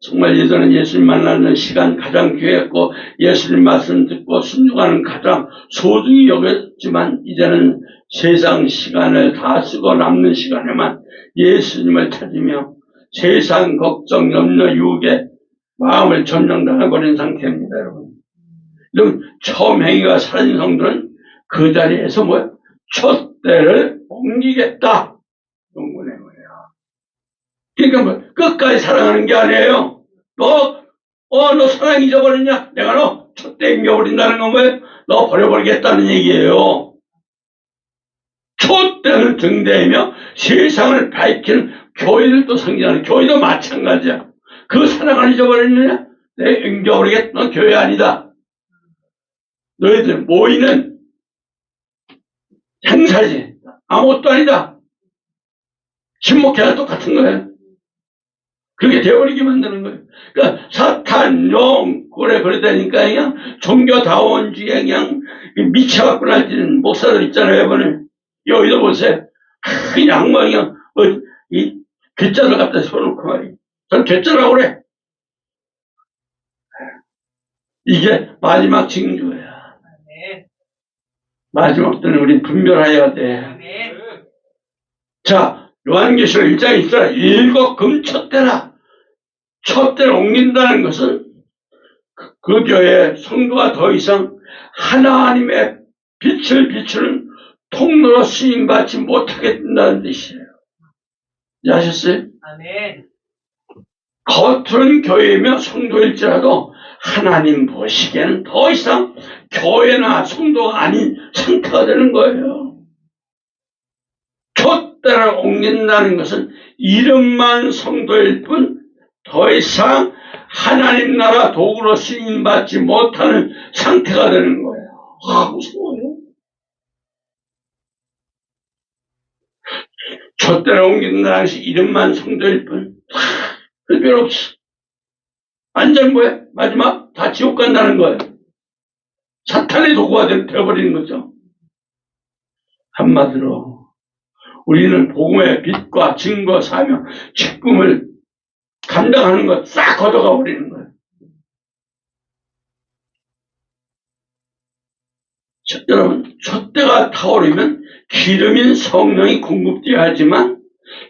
S3: 정말 예전에 예수님 만나는 시간 가장 귀했고 예수님 말씀 듣고 순종하는 가장 소중히 여겼지만 이제는 세상 시간을 다 쓰고 남는 시간에만 예수님을 찾으며 세상 걱정, 염려, 유혹에 마음을 점령당해버린 상태입니다, 여러분. 이런 처음 행위가 사라진 성도는 그 자리에서 뭐야? 촛대를 옮기겠다. 용군의 거예요. 그러니까 뭐, 끝까지 사랑하는 게 아니에요. 너 사랑 잊어버렸냐? 내가 너 촛대 옮겨버린다는 건 뭐예요? 너 버려버리겠다는 얘기예요. 촛대는 등대이며 세상을 밝히는 교회들도 성장하는 교회도 마찬가지야. 그 사랑을 잊어버렸느냐? 내가 옮겨버리겠다. 너 교회 아니다. 너희들 모이는 행사지. 아무것도 아니다. 신목회가 똑같은 거예요. 그렇게 되어버리게 만드는 거예요. 그러니까 사탄, 용, 그러다니까 그냥 종교다원주의에 그냥 미쳐갖고 날뛰는 목사들 있잖아요, 이번에. 여기도 보세요. 그냥 뭐 그냥 이 괴짜를 갖다 세워놓고 말이에요. 전 괴짜라고 그래. 이게 마지막 징조야. 마지막 때는 우리 분별해야 돼. 자, 요한계시록 1장에 있어라. 일곱 금촛대라. 촛대를 옮긴다는 것은 그 교회 성도가 더 이상 하나님의 빛을 비추는 통로로 쓰임받지 못하게 된다는 뜻이에요. 아셨어요?
S4: 아멘.
S3: 겉은 교회이며 성도일지라도 하나님 보시기에는 더 이상 교회나 성도가 아닌 상태가 되는 거예요. 촛대를 옮긴다는 것은 이름만 성도일 뿐 더 이상 하나님 나라 도구로 쓰임받지 못하는 상태가 되는 거예요. 무서워요. 촛대를 옮긴다는 것이 이름만 성도일 뿐 별별 없어. 완전 뭐야? 마지막 다 지옥 간다는 거예요. 사탄의 도구가 되어버리는 거죠. 한마디로 우리는 복음의 빛과 증거, 사명, 직분을 감당하는 것 싹 걷어가 버리는 거예요. 여러분, 촛대가 타오르면 기름인 성령이 공급되어야 하지만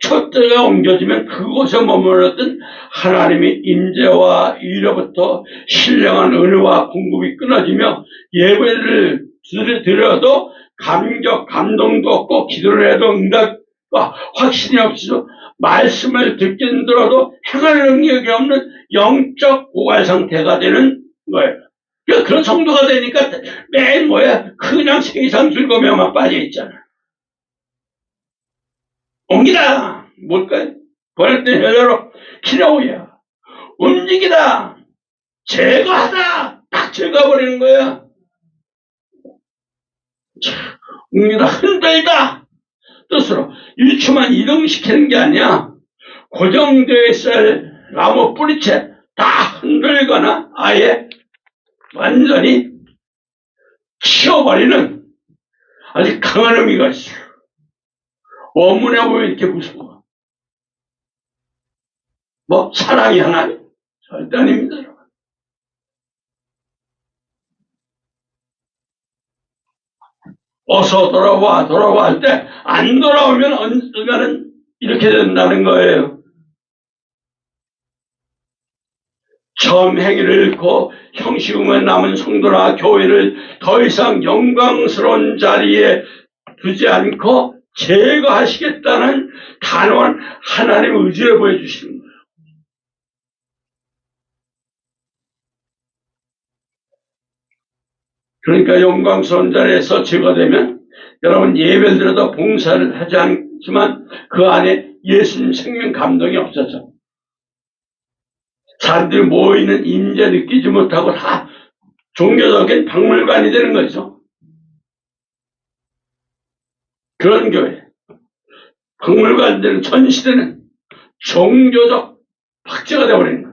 S3: 촛대가 옮겨지면 그곳에 머물렀던 하나님의 임재와 이로부터 신령한 은혜와 공급이 끊어지며 예배를 드려도 감격, 감동도 없고 기도를 해도 응답과 확신이 없어서 말씀을 듣긴 들어도 행할 능력이 없는 영적 고갈 상태가 되는 거예요. 그런 성도가 되니까 매일 뭐야? 그냥 세상 즐거움에만 빠져있잖아. 옮기다! 뭘까요? 번역된 헬라로 키라오야. 움직이다! 제거하다! 딱 제거해버리는 거야. 옮기다, 흔들다! 뜻으로 일초만 이동시키는 게 아니야. 고정되어 있을 나무 뿌리채 다 흔들거나 아예 완전히 치워버리는 아주 강한 의미가 있어요. 원문에 보면 이렇게 무서워. 뭐 사랑이 하나님? 절대 아닙니다. 어서 돌아와 할 때 안 돌아오면 언젠가는 이렇게 된다는 거예요. 처음 행위를 잃고 형식음에 남은 성도나 교회를 더 이상 영광스러운 자리에 두지 않고 제거하시겠다는 단호한 하나님의 의지를 보여주시는 거예요. 그러니까 영광스러운 자리에서 제거되면 여러분 예배를 드려도 봉사를 하지 않지만 그 안에 예수님 생명 감동이 없어져. 사람들이 모이는 임재 느끼지 못하고 다 종교적인 박물관이 되는 거죠. 그런 교회. 박물관들은 전시되는 종교적 박제가 되어버리는 거예요.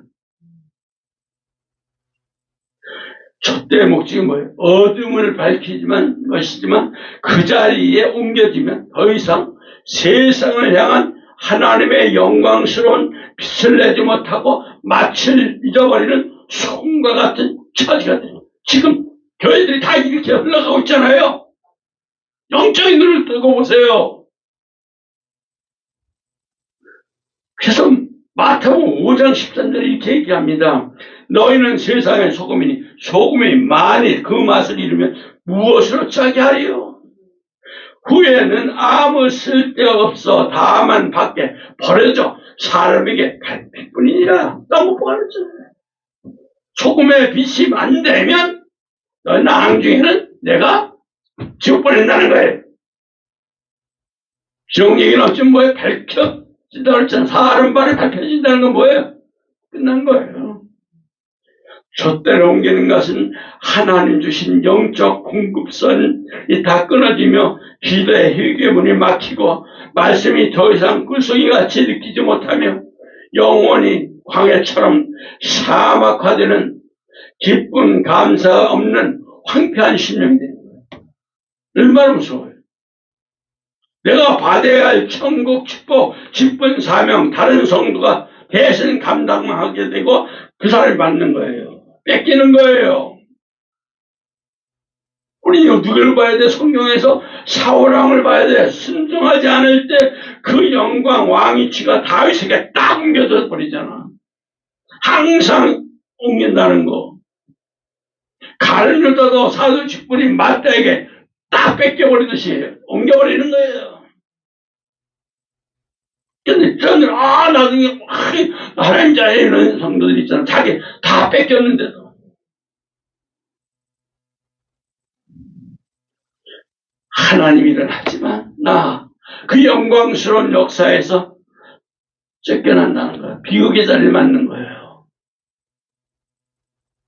S3: 촛대의 목적이 뭐예요? 어둠을 밝히지만 것이지만 그 자리에 옮겨지면 더 이상 세상을 향한 하나님의 영광스러운 빛을 내지 못하고 마치를 잊어버리는 소금과 같은 처지가 돼요. 지금 교회들이 다 이렇게 흘러가고 있잖아요. 영적인 눈을 뜨고 보세요. 그래서 마태복음 5장 13절에 이렇게 얘기합니다. 너희는 세상의 소금이니 소금이 만일 그 맛을 잃으면 무엇으로 짜게 하리요? 후에는 아무 쓸데없어 다만 밖에 버려져 사람에게 갈 뿐이니라. 라고 보았잖아요. 소금의 빛이 안 되면 너희 나중에는 내가 지옥 보낸다는 거예요. 지옥 얘기는 어찌 뭐예요? 밝혀진다고 그랬잖아요. 사람 발에 밝혀진다는 건 뭐예요? 끝난 거예요. 촛대를 옮기는 것은 하나님 주신 영적 공급선이 다 끊어지며 기도의 회개문이 막히고 말씀이 더 이상 꿀송이같이 느끼지 못하며 영원히 광해처럼 사막화되는 기쁨 감사 없는 황폐한 심령이 되는 거예요. 얼마나 무서워요. 내가 받아야 할 천국 축복, 기쁜 사명, 다른 성도가 대신 감당하게 되고 그 사람이 받는 거예요. 뺏기는 거예요. 우리 누구를 봐야 돼? 성경에서 사울왕을 봐야 돼. 순종하지 않을 때 그 영광 왕위치가 다윗에게 딱 옮겨져 버리잖아. 항상 옮긴다는 거. 칼을 넣어도 사도 직분이 마따에게 딱 뺏겨버리듯이 옮겨버리는 거예요. 근데 저는 나중에 하나님 자에 이런 성도들 있잖아. 자기 다 뺏겼는데도 하나님이 일어났지만 나 그 영광스러운 역사에서 쫓겨난다는 거예요. 비극의 자리를 맞는 거예요.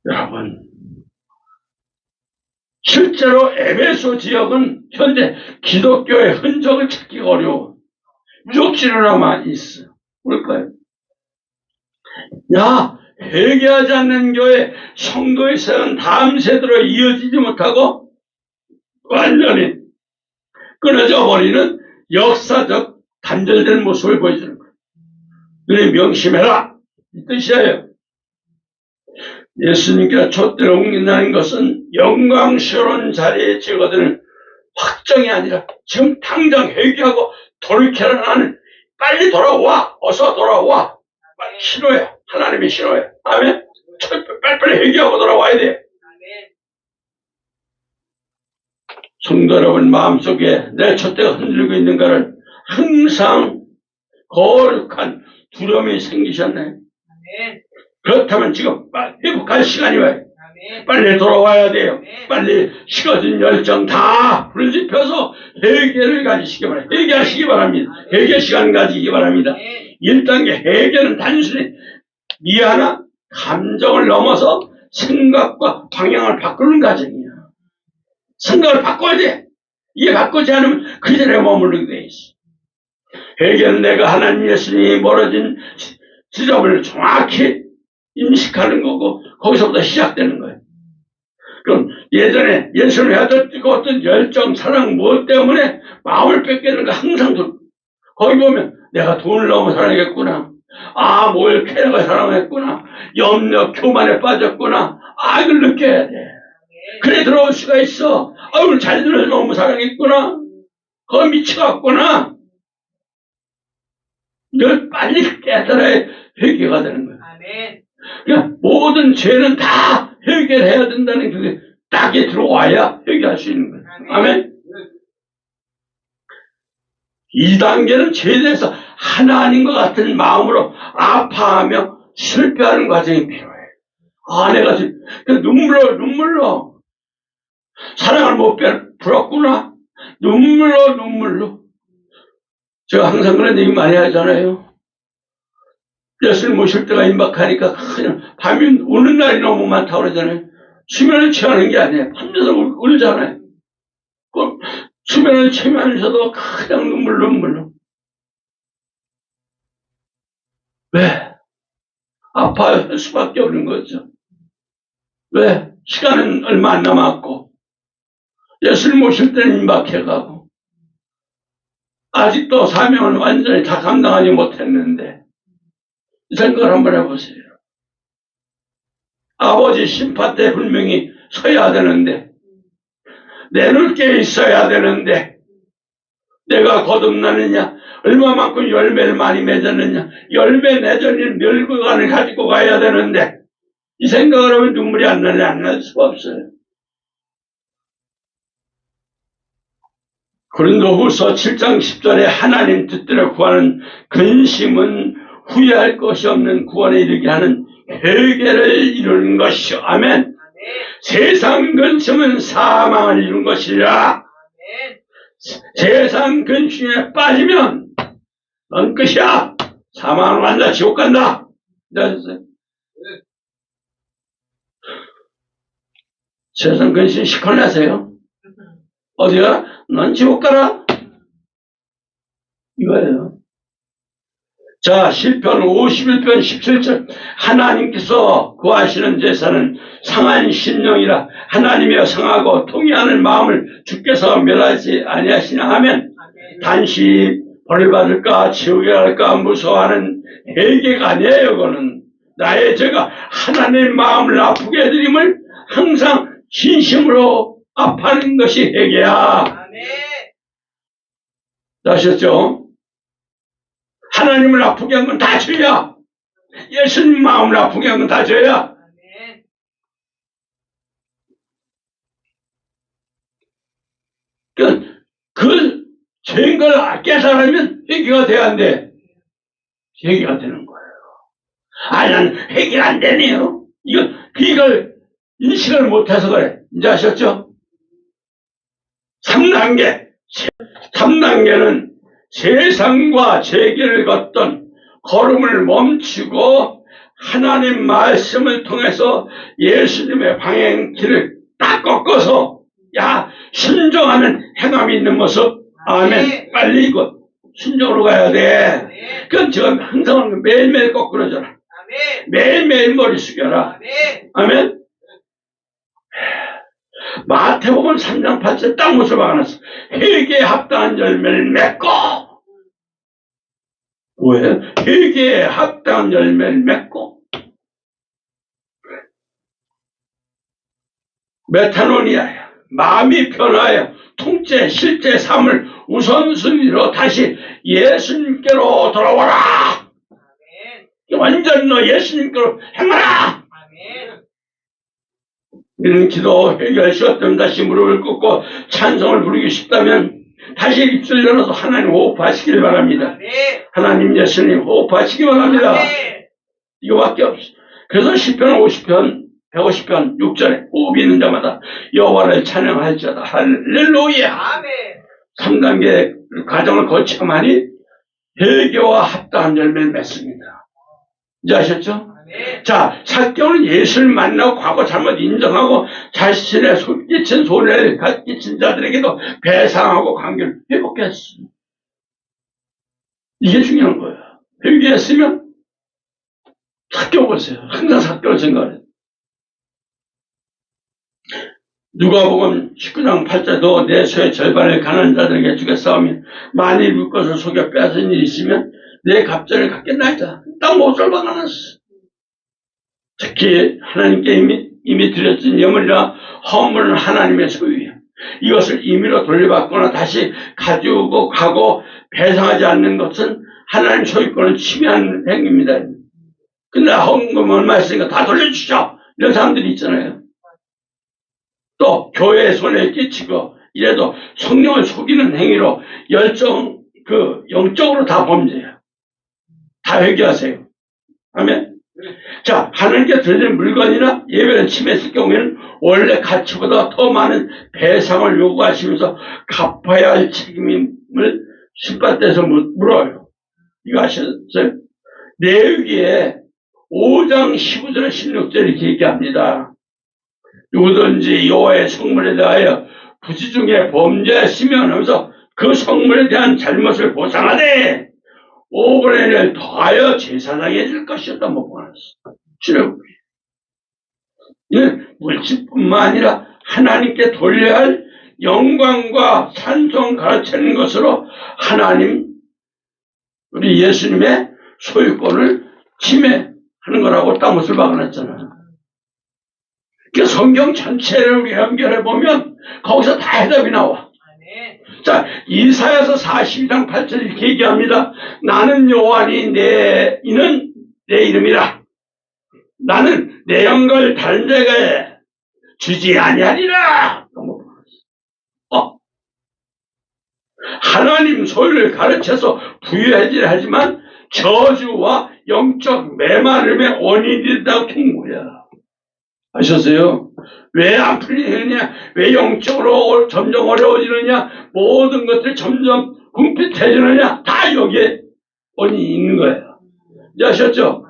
S3: 여러분, 실제로 에베소 지역은 현재 기독교의 흔적을 찾기가 어려워. 유적지로나마 있어. 그럴까요? 야, 회개하지 않는 교회 성도의 세는 다음 세대로 이어지지 못하고 완전히 끊어져 버리는 역사적 단절된 모습을 보여주는 거예요. 그래 명심해라 이 뜻이에요. 예수님께서 촛대를 옮긴다는 것은 영광스러운 자리에 찍어드는 확정이 아니라 지금 당장 회개하고 돌이켜라. 나는 빨리 돌아와. 어서 돌아와. 빨리 싫어해. 하나님이 싫어해. 아멘. 빨리빨리 회개하고 돌아와야 돼. 성도 여러분 마음속에 내 촛대가 흔들리고 있는가를 항상 거룩한 두려움이 생기셨나요? 그렇다면 지금 회복할 시간이 와요. 빨리 돌아와야 돼요. 빨리 식어진 열정 다 불지펴서 회개를 가지시기 바랍니다. 회개하시기 바랍니다. 회개 시간 가지기 바랍니다. 1단계 회개는 단순히 미안한 감정을 넘어서 생각과 방향을 바꾸는 과정이야. 생각을 바꿔야 돼. 이게 바꾸지 않으면 그 자리에 머무르게 돼 있어. 회개는 내가 하나님 예수님이 멀어진 지점을 정확히 인식하는 거고 거기서부터 시작되는 거예요. 그럼 예전에 예수님을 해뒀고 어떤 열정, 사랑 무엇 때문에 마음을 뺏기는 거 항상 거기 보면 내가 돈을 너무 사랑했구나. 아, 뭘 캐나가 사랑했구나. 염려, 교만에 빠졌구나. 아, 이걸 느껴야 돼. 그래 들어올 수가 있어. 아, 오늘 자녀들을 너무 사랑했구나. 거기 미쳐갔구나. 이걸 빨리 깨달아야 회개가 되는 거야. 그러니까 모든 죄는 다 해결해야 된다는 그게 딱에 들어와야 해결할 수 있는 거예요. 아멘. 2단계는 죄에 대해서 하나님과 같은 마음으로 아파하며 실패하는 과정이 필요해. 아, 내가 눈물로 사랑을 못 풀었구나. 눈물로. 제가 항상 그런 얘기 많이 하잖아요. 예수를 모실 때가 임박하니까 그냥 밤이 우는 날이 너무 많다고 그러잖아요. 수면을 취하는 게 아니에요. 밤새서 울잖아요. 수면을 취하면서도 그냥 눈물로. 왜? 아파할 수밖에 없는 거죠. 왜? 시간은 얼마 안 남았고 예수를 모실 때는 임박해가고 아직도 사명을 완전히 다 감당하지 못했는데 이 생각을 한번 해보세요. 아버지 심판 때 분명히 서야 되는데 내놓을 게 있어야 되는데 내가 거듭나느냐 얼마만큼 열매를 많이 맺었느냐 열매 내전인 멸구관을 가지고 가야 되는데 이 생각을 하면 눈물이 안 날 수가 없어요. 고린도후서 7장 10절에 하나님 뜻대로 구하는 근심은 후회할 것이 없는 구원에 이르게 하는 회개를 이루는 것이요. 아멘. 세상 근심은 사망을 이루는 것이라. 세상 근심에 빠지면 넌 끝이야. 사망으로 간다. 지옥 간다. 세상 근심 시커내세요. 어디가? 넌 지옥 가라. 이거예요. 자, 시편 51편 17절 하나님께서 구하시는 제사는 상한 심령이라 하나님이여 상하고 통회하는 마음을 주께서 멸하지 아니하시나 하면 단시 벌을 받을까 지옥에 갈까 무서워하는 회개가 아니에요. 그거는 나의 죄가 하나님의 마음을 아프게 해드림을 항상 진심으로 아파하는 것이 회개야. 아셨죠? 하나님을 아프게 한 건 다 죄야. 예수님 마음을 아프게 한 건 다 죄야. 그 죄인 걸 깨달으면 회개가 돼야 안 돼. 회개가 되는 거예요. 아니, 난 회개가 안 되네요. 이걸 인식을 못해서 그래. 이제 아셨죠? 3단계. 3단계는 세상과 제길을 걷던 걸음을 멈추고 하나님 말씀을 통해서 예수님의 방향길을 딱 꺾어서 순종하는 행함이 있는 모습. 아멘. 빨리 이거 순종으로 가야 돼. 그건 제가 항상 매일매일 꼭 그러잖아. 매일매일 머리 숙여라. 아멘. 마태복음 3장 8절 딱 못을 박아놨어. 회개에 합당한 열매를 맺고. 왜? 회개에 합당한 열매를 맺고. 메타노니아야. 마음이 변화하여 통째 실제 삶을 우선순위로 다시 예수님께로 돌아와라. 완전 너 예수님께로 행하라. 이런 기도 해결하셨다면 다시 무릎을 꿇고 찬송을 부르기 쉽다면 다시 입술 열어서 하나님 호흡하시길 바랍니다. 하나님 예수님 호흡하시기 바랍니다. 이거밖에 없어. 그래서 시편 50편 150편 6절에 호흡이 있는 자마다 여호와를 찬양할지어다. 할렐루야. 3단계 과정을 거쳐만이 회개와 합당한 열매를 맺습니다. 이제 아셨죠? 자, 삭개오는 예수를 만나고 과거 잘못 인정하고 자신의 끼친 손해를 끼친 자들에게도 배상하고 관계를 회복했습니다. 이게 중요한 거예요. 회개했으면 삭개오 보세요. 항상 삭개오를 생각해요. 누가복음 19장 8절도 내 소의 절반을 가난한 자들에게 주겠사오며 만일 물 것을 속여 빼앗은 일이 있으면 내 갑절을 갖겠나이다. 딱 못을 박아놨어. 특히 하나님께 이미 드렸던 예물이나 헌물은 하나님의 소유예요. 이것을 임의로 돌려받거나 다시 가지고 가고 배상하지 않는 것은 하나님 소유권을 침해하는 행위입니다. 근데 헌금 얼마 있으니까 다 돌려주시죠. 이런 사람들이 있잖아요. 또 교회의 손에 끼치고 이래도 성령을 속이는 행위로 영적으로 다 범죄예요. 다 회개하세요. 아멘. 자, 하나님께 드리는 물건이나 예배를 침해했을 경우에는 원래 가치보다 더 많은 배상을 요구하시면서 갚아야 할 책임을 신발대에서 물어요. 이거 아셨어요? 레위기에 5장 15절에 16절에 이렇게 얘기합니다. 누구든지 여호와의 성물에 대하여 부지 중에 범죄했으면 하면서 그 성물에 대한 잘못을 보상하되 5분의 1을 더하여 제사장에 줄 것이었다 못 보았어. 주님, 이는 물질뿐만 아니라 하나님께 돌려야 할 영광과 찬송 가르치는 것으로 하나님, 우리 예수님의 소유권을 침해하는 거라고 딱 못을 박아놨잖아요. 그 성경 전체를 우리 연결해 보면 거기서 다 해답이 나와. 자, 이사야서 42장 8절 이렇게 얘기합니다. 나는 여호와니 이는 내 이름이라. 나는 내 영광을 다른 자에게 주지 아니하리라. 하나님 소유를 가르쳐서 부유해지려 하지만 저주와 영적 메마름의 원인이 된다고 된 거야. 아셨어요? 왜 안 풀리느냐? 왜 영적으로 점점 어려워지느냐? 모든 것들이 점점 궁핍해지느냐? 다 여기에 원인이 있는 거예요. 이제 아셨죠?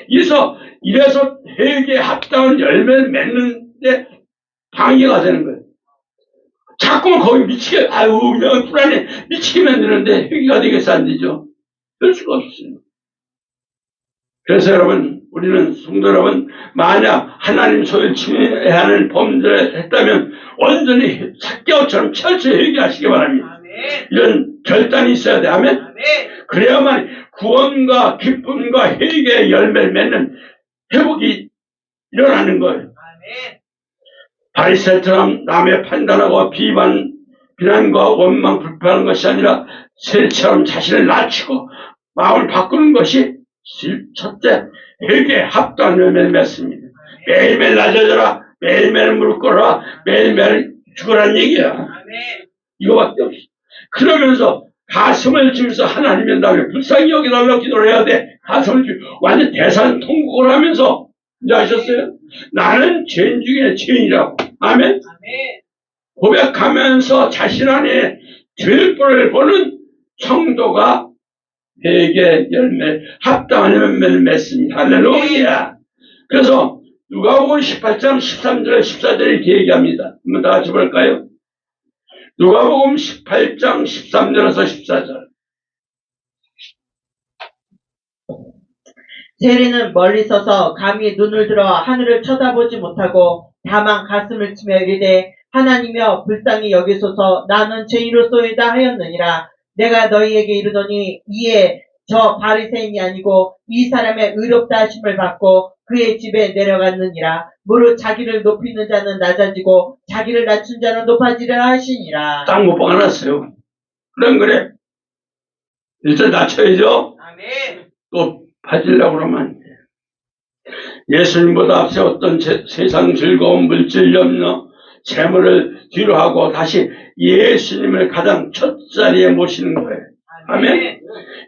S3: 이래서 회개에 합당한 열매를 맺는데 방해가 되는 거예요. 자꾸 거기 그냥 불안해, 미치게 만드는데 회개가 되겠어, 안 되죠? 그럴 수가 없어요. 그래서 여러분, 우리는 성도 여러분, 만약 하나님 소유를 침해하는 범죄를 했다면 완전히 삭개오처럼 철저히 회개하시기 바랍니다. 이런 결단이 있어야 돼. 아멘? 그래야만 구원과 기쁨과 회개의 열매를 맺는 회복이 일어나는 거예요. 바리새처럼 남의 판단하고 비난과 원망 불평하는 것이 아니라 새처럼 자신을 낮추고 마음을 바꾸는 것이 첫째, 회개에 합당한 열매를 맺습니다. 매일매일 낮아져라, 매일매일 무릎 꿇어라, 매일매일 죽으라는 얘기야. 이거밖에 없어. 그러면서 가슴을 주면서 하나님의 나를 불쌍히 여기달라고 기도를 해야 돼. 가슴을 완전 대산통곡을 하면서, 이제 아셨어요? 나는 죄인 중에 죄인이라고. 아멘? 고백하면서 자신 안에 들보를 보는 성도가 회개 열매, 합당한 열매를 맺습니다. 할렐루야. 그래서 누가복음 18장 13절 14절을 이렇게 얘기합니다. 한번 다 같이 볼까요? 누가복음 18장 13절에서 14절.
S4: 세리는 멀리 서서 감히 눈을 들어 하늘을 쳐다보지 못하고 다만 가슴을 치며 이르되 하나님이여 불쌍히 여기소서 나는 죄인으로소이다 하였느니라. 내가 너희에게 이르노니 이에 저 바리새인이 아니고 이 사람의 의롭다 하심을 받고 그의 집에 내려갔느니라. 무릇 자기를 높이는 자는 낮아지고 자기를 낮춘 자는 높아지리라 하시니라.
S3: 딱 못 박아놨어요. 그래. 이제 낮춰야죠.
S1: 아멘.
S3: 또 빠지려고 그러면 안 돼요. 예수님보다 앞서 어떤 세상 즐거움, 물질 염려, 재물을 뒤로 하고 다시 예수님을 가장 첫 자리에 모시는 거예요. 아멘.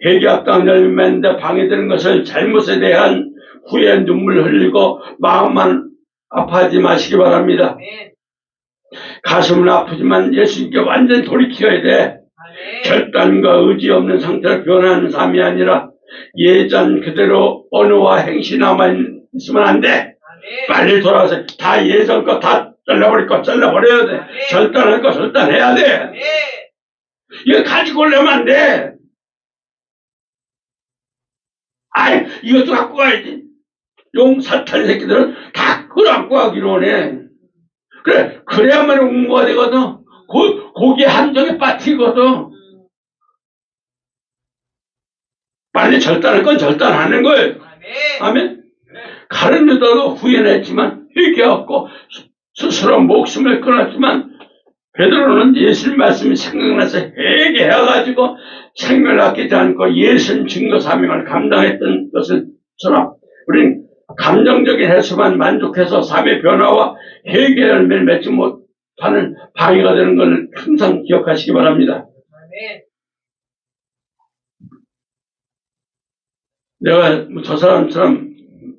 S3: 회개 합당한 열매인데 방해되는 것을 잘못에 대한 후에 눈물 흘리고 마음만 아파하지 마시기 바랍니다.
S1: 아멘.
S3: 가슴은 아프지만 예수님께 완전히 돌이켜야 돼.
S1: 아멘.
S3: 결단과 의지 없는 상태로 변하는 삶이 아니라 예전 그대로 언어와 행실이 남아있으면 안 돼.
S1: 아멘.
S3: 빨리 돌아와서 다 예전 거 다 잘라버릴 거 잘라버려야 돼. 절단할 거 절단해야 돼.
S1: 아멘.
S3: 이거 가지고 오려면 안 돼. 아이, 이것도 갖고 가야지. 용 사탄 새끼들은 다 그걸 갖고 가기로 원해. 그래, 그래야만 응모가 되거든. 고기 함정에 빠뜨리거든. 빨리 절단할 건 절단하는 거예요.
S1: 아멘.
S3: 아멘. 가른 유다도 후회했지만 회개했고 스스로 목숨을 끊었지만 베드로는 예수님 말씀이 생각나서 회개해가지고 생명을 아끼지 않고 예수님 증거 사명을 감당했던 것을처럼 우리는 감정적인 해소만 만족해서 삶의 변화와 회개 열매를 맺지 못하는 방해가 되는 것을 항상 기억하시기 바랍니다.
S1: 아멘.
S3: 내가 저 사람처럼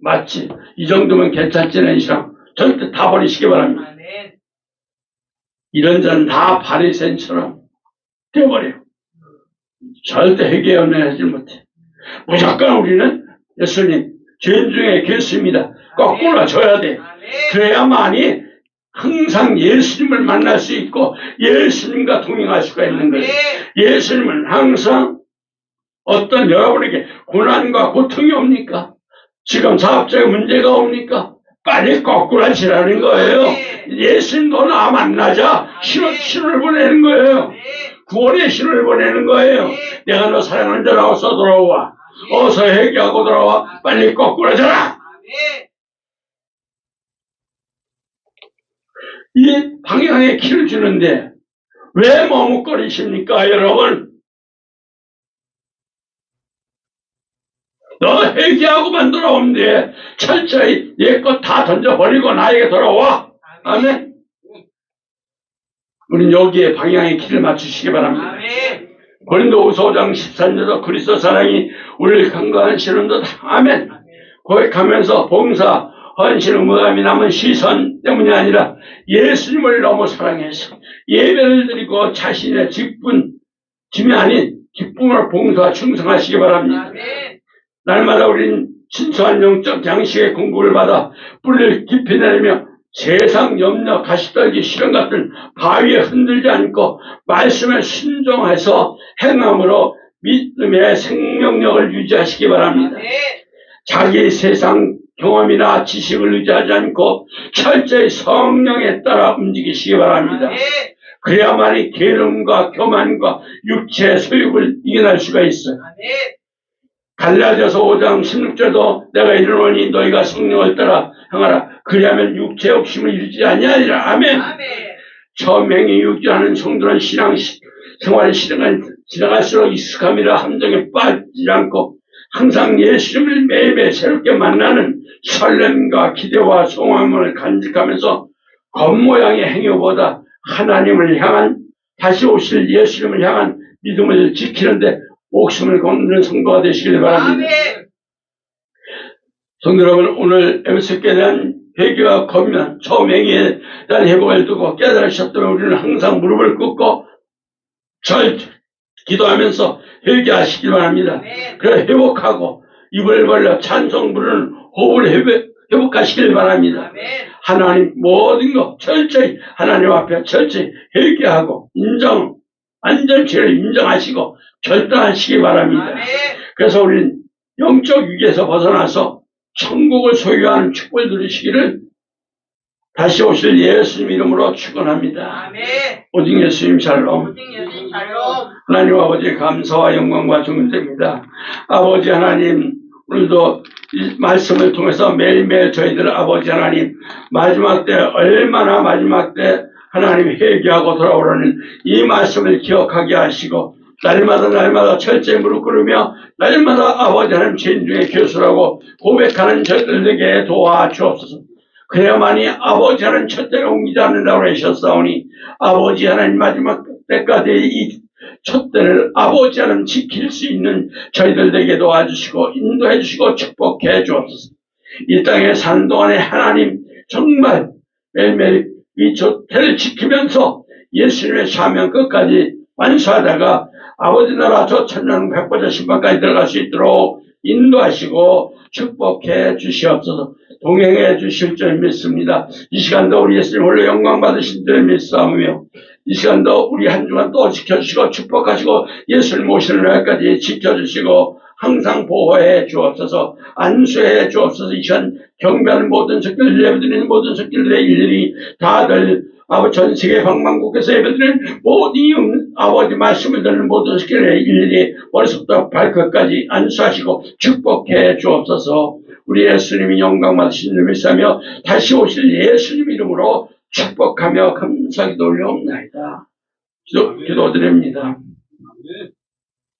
S3: 마치 이 정도면 괜찮지는 이상 절대 다 버리시기 바랍니다.
S1: 아멘.
S3: 이런 자는 다 바리새인처럼 되어버려요. 절대 회개 열매하지 못해. 무조건 우리는 예수님 죄인 중에 괴수입니다. 거꾸로 줘야 돼.
S1: 아멘.
S3: 그래야만이 항상 예수님을 만날 수 있고 예수님과 동행할 수가 있는 거예요. 예수님은 항상 어떤 여러분에게 고난과 고통이 옵니까? 지금 사업적인 문제가 옵니까? 빨리 거꾸로 하시라는 거예요. 예수님도 나 만나자. 신호를 보내는 거예요. 구원의 신호를 보내는 거예요. 내가 너 사랑하는 자라 어서 돌아와. 어서 회개하고 돌아와. 빨리 거꾸로 하잖아. 이 방향에 키를 주는데 왜 머뭇거리십니까, 여러분? 너 회개하고만 돌아오면 돼. 철저히 옛것 다 던져버리고 나에게 돌아와. 아멘. 우린 여기에 방향의 길을 맞추시기 바랍니다.
S1: 아멘.
S3: 고린도후서 5장 13절도 그리스도 사랑이 우리를 강구하시는 듯. 아멘. 고백하면서 봉사, 헌신, 의무감이 남은 시선 때문이 아니라 예수님을 너무 사랑해서 예배를 드리고 자신의 짐이 아닌 기쁨을 봉사와 충성하시기 바랍니다.
S1: 아멘.
S3: 날마다 우린 신성한 영적 양식의 공급을 받아 뿌리를 깊이 내리며 세상 염려, 가시떨기, 시련 같은 바위에 흔들지 않고 말씀에 순종해서 행함으로 믿음의 생명력을 유지하시기 바랍니다.
S1: 아멘.
S3: 자기 세상 경험이나 지식을 의지하지 않고 철저히 성령에 따라 움직이시기 바랍니다.
S1: 아멘.
S3: 그래야만이 게으름과 교만과 육체의 소욕을 이겨낼 수가 있어요.
S1: 아멘.
S3: 갈라디아서 5장 16절도 내가 이르노니 너희가 성령을 따라 행하라. 그리하면 육체 욕심을 이루지 아니하리라. 아멘.
S1: 아멘.
S3: 처음행위 유지하는 성도는 신앙 생활의 지나갈수록 익숙함이라 함정에 빠지지 않고 항상 예수님을 매일매일 새롭게 만나는 설렘과 기대와 소망을 간직하면서 겉모양의 행위보다 하나님을 향한 다시 오실 예수님을 향한 믿음을 지키는데 목숨을 거는 성도가 되시길 바랍니다.
S1: 아멘.
S3: 성도 여러분, 오늘 에베소교회에 대한 회개와 검면, 처음 행위에 대한 회복을 두고 깨달으셨다면 우리는 항상 무릎을 꿇고 절 기도하면서 회개하시기 바랍니다.
S4: 아멘.
S3: 그래 회복하고 입을 벌려 찬송 부르는 호흡을 회복하시길 바랍니다.
S4: 아멘.
S3: 하나님 모든 것 철저히 하나님 앞에 철저히 회개하고 안전체를 인정하시고 결단하시기 바랍니다.
S4: 아멘.
S3: 그래서 우리는 영적 위기에서 벗어나서 천국을 소유하는 축복을 누리시기를 다시 오실 예수님 이름으로 축원합니다.
S4: 아멘.
S3: 오직 예수님 샬롬.
S4: 오직 예수님 샬롬.
S3: 하나님 아버지 감사와 영광과 존경드립니다. 아버지 하나님 오늘도 이 말씀을 통해서 매일매일 저희들 아버지 하나님 마지막 때 얼마나 마지막 때 하나님 회개하고 돌아오라는 이 말씀을 기억하게 하시고 날마다 철저히 무릎 꿇으며 날마다 아버지 하나님 죄인 중에 교수라고 고백하는 저희들에게 도와주옵소서. 그래야만이 아버지 하나님 첫째를 옮기지 않는다고 하셨사오니 아버지 하나님 마지막 때까지 이 첫째를 아버지 하나님 지킬 수 있는 저희들에게 도와주시고 인도해 주시고 축복해 주옵소서. 이 땅에 사는 동안에 하나님 정말 매일매일 이 첫째를 지키면서 예수님의 사명 끝까지 완수하다가 아버지 나라 저 천년 백보자 신방까지 들어갈 수 있도록 인도하시고 축복해 주시옵소서. 동행해 주실 줄 믿습니다. 이 시간도 우리 예수님 홀로 영광 받으신 줄 믿사오며 이 시간도 우리 한 주간 또 지켜주시고 축복하시고 예수님 오시는 날까지 지켜주시고 항상 보호해 주옵소서. 안수해 주옵소서. 이 시간 경배하는 모든 석들 예배드리는 모든 석들의 일일이 다들 아버지 전 세계 방방곡곡에서 예배드리는 모든 아버지 말씀을 듣는 모든 석들의 일일이 머리부터 발끝까지 안수하시고 축복해 주옵소서. 우리 예수님이 영광 받으신 줄 믿사며 다시 오실 예수님 이름으로 축복하며 감사기도 올려옵나이다. 기도드립니다.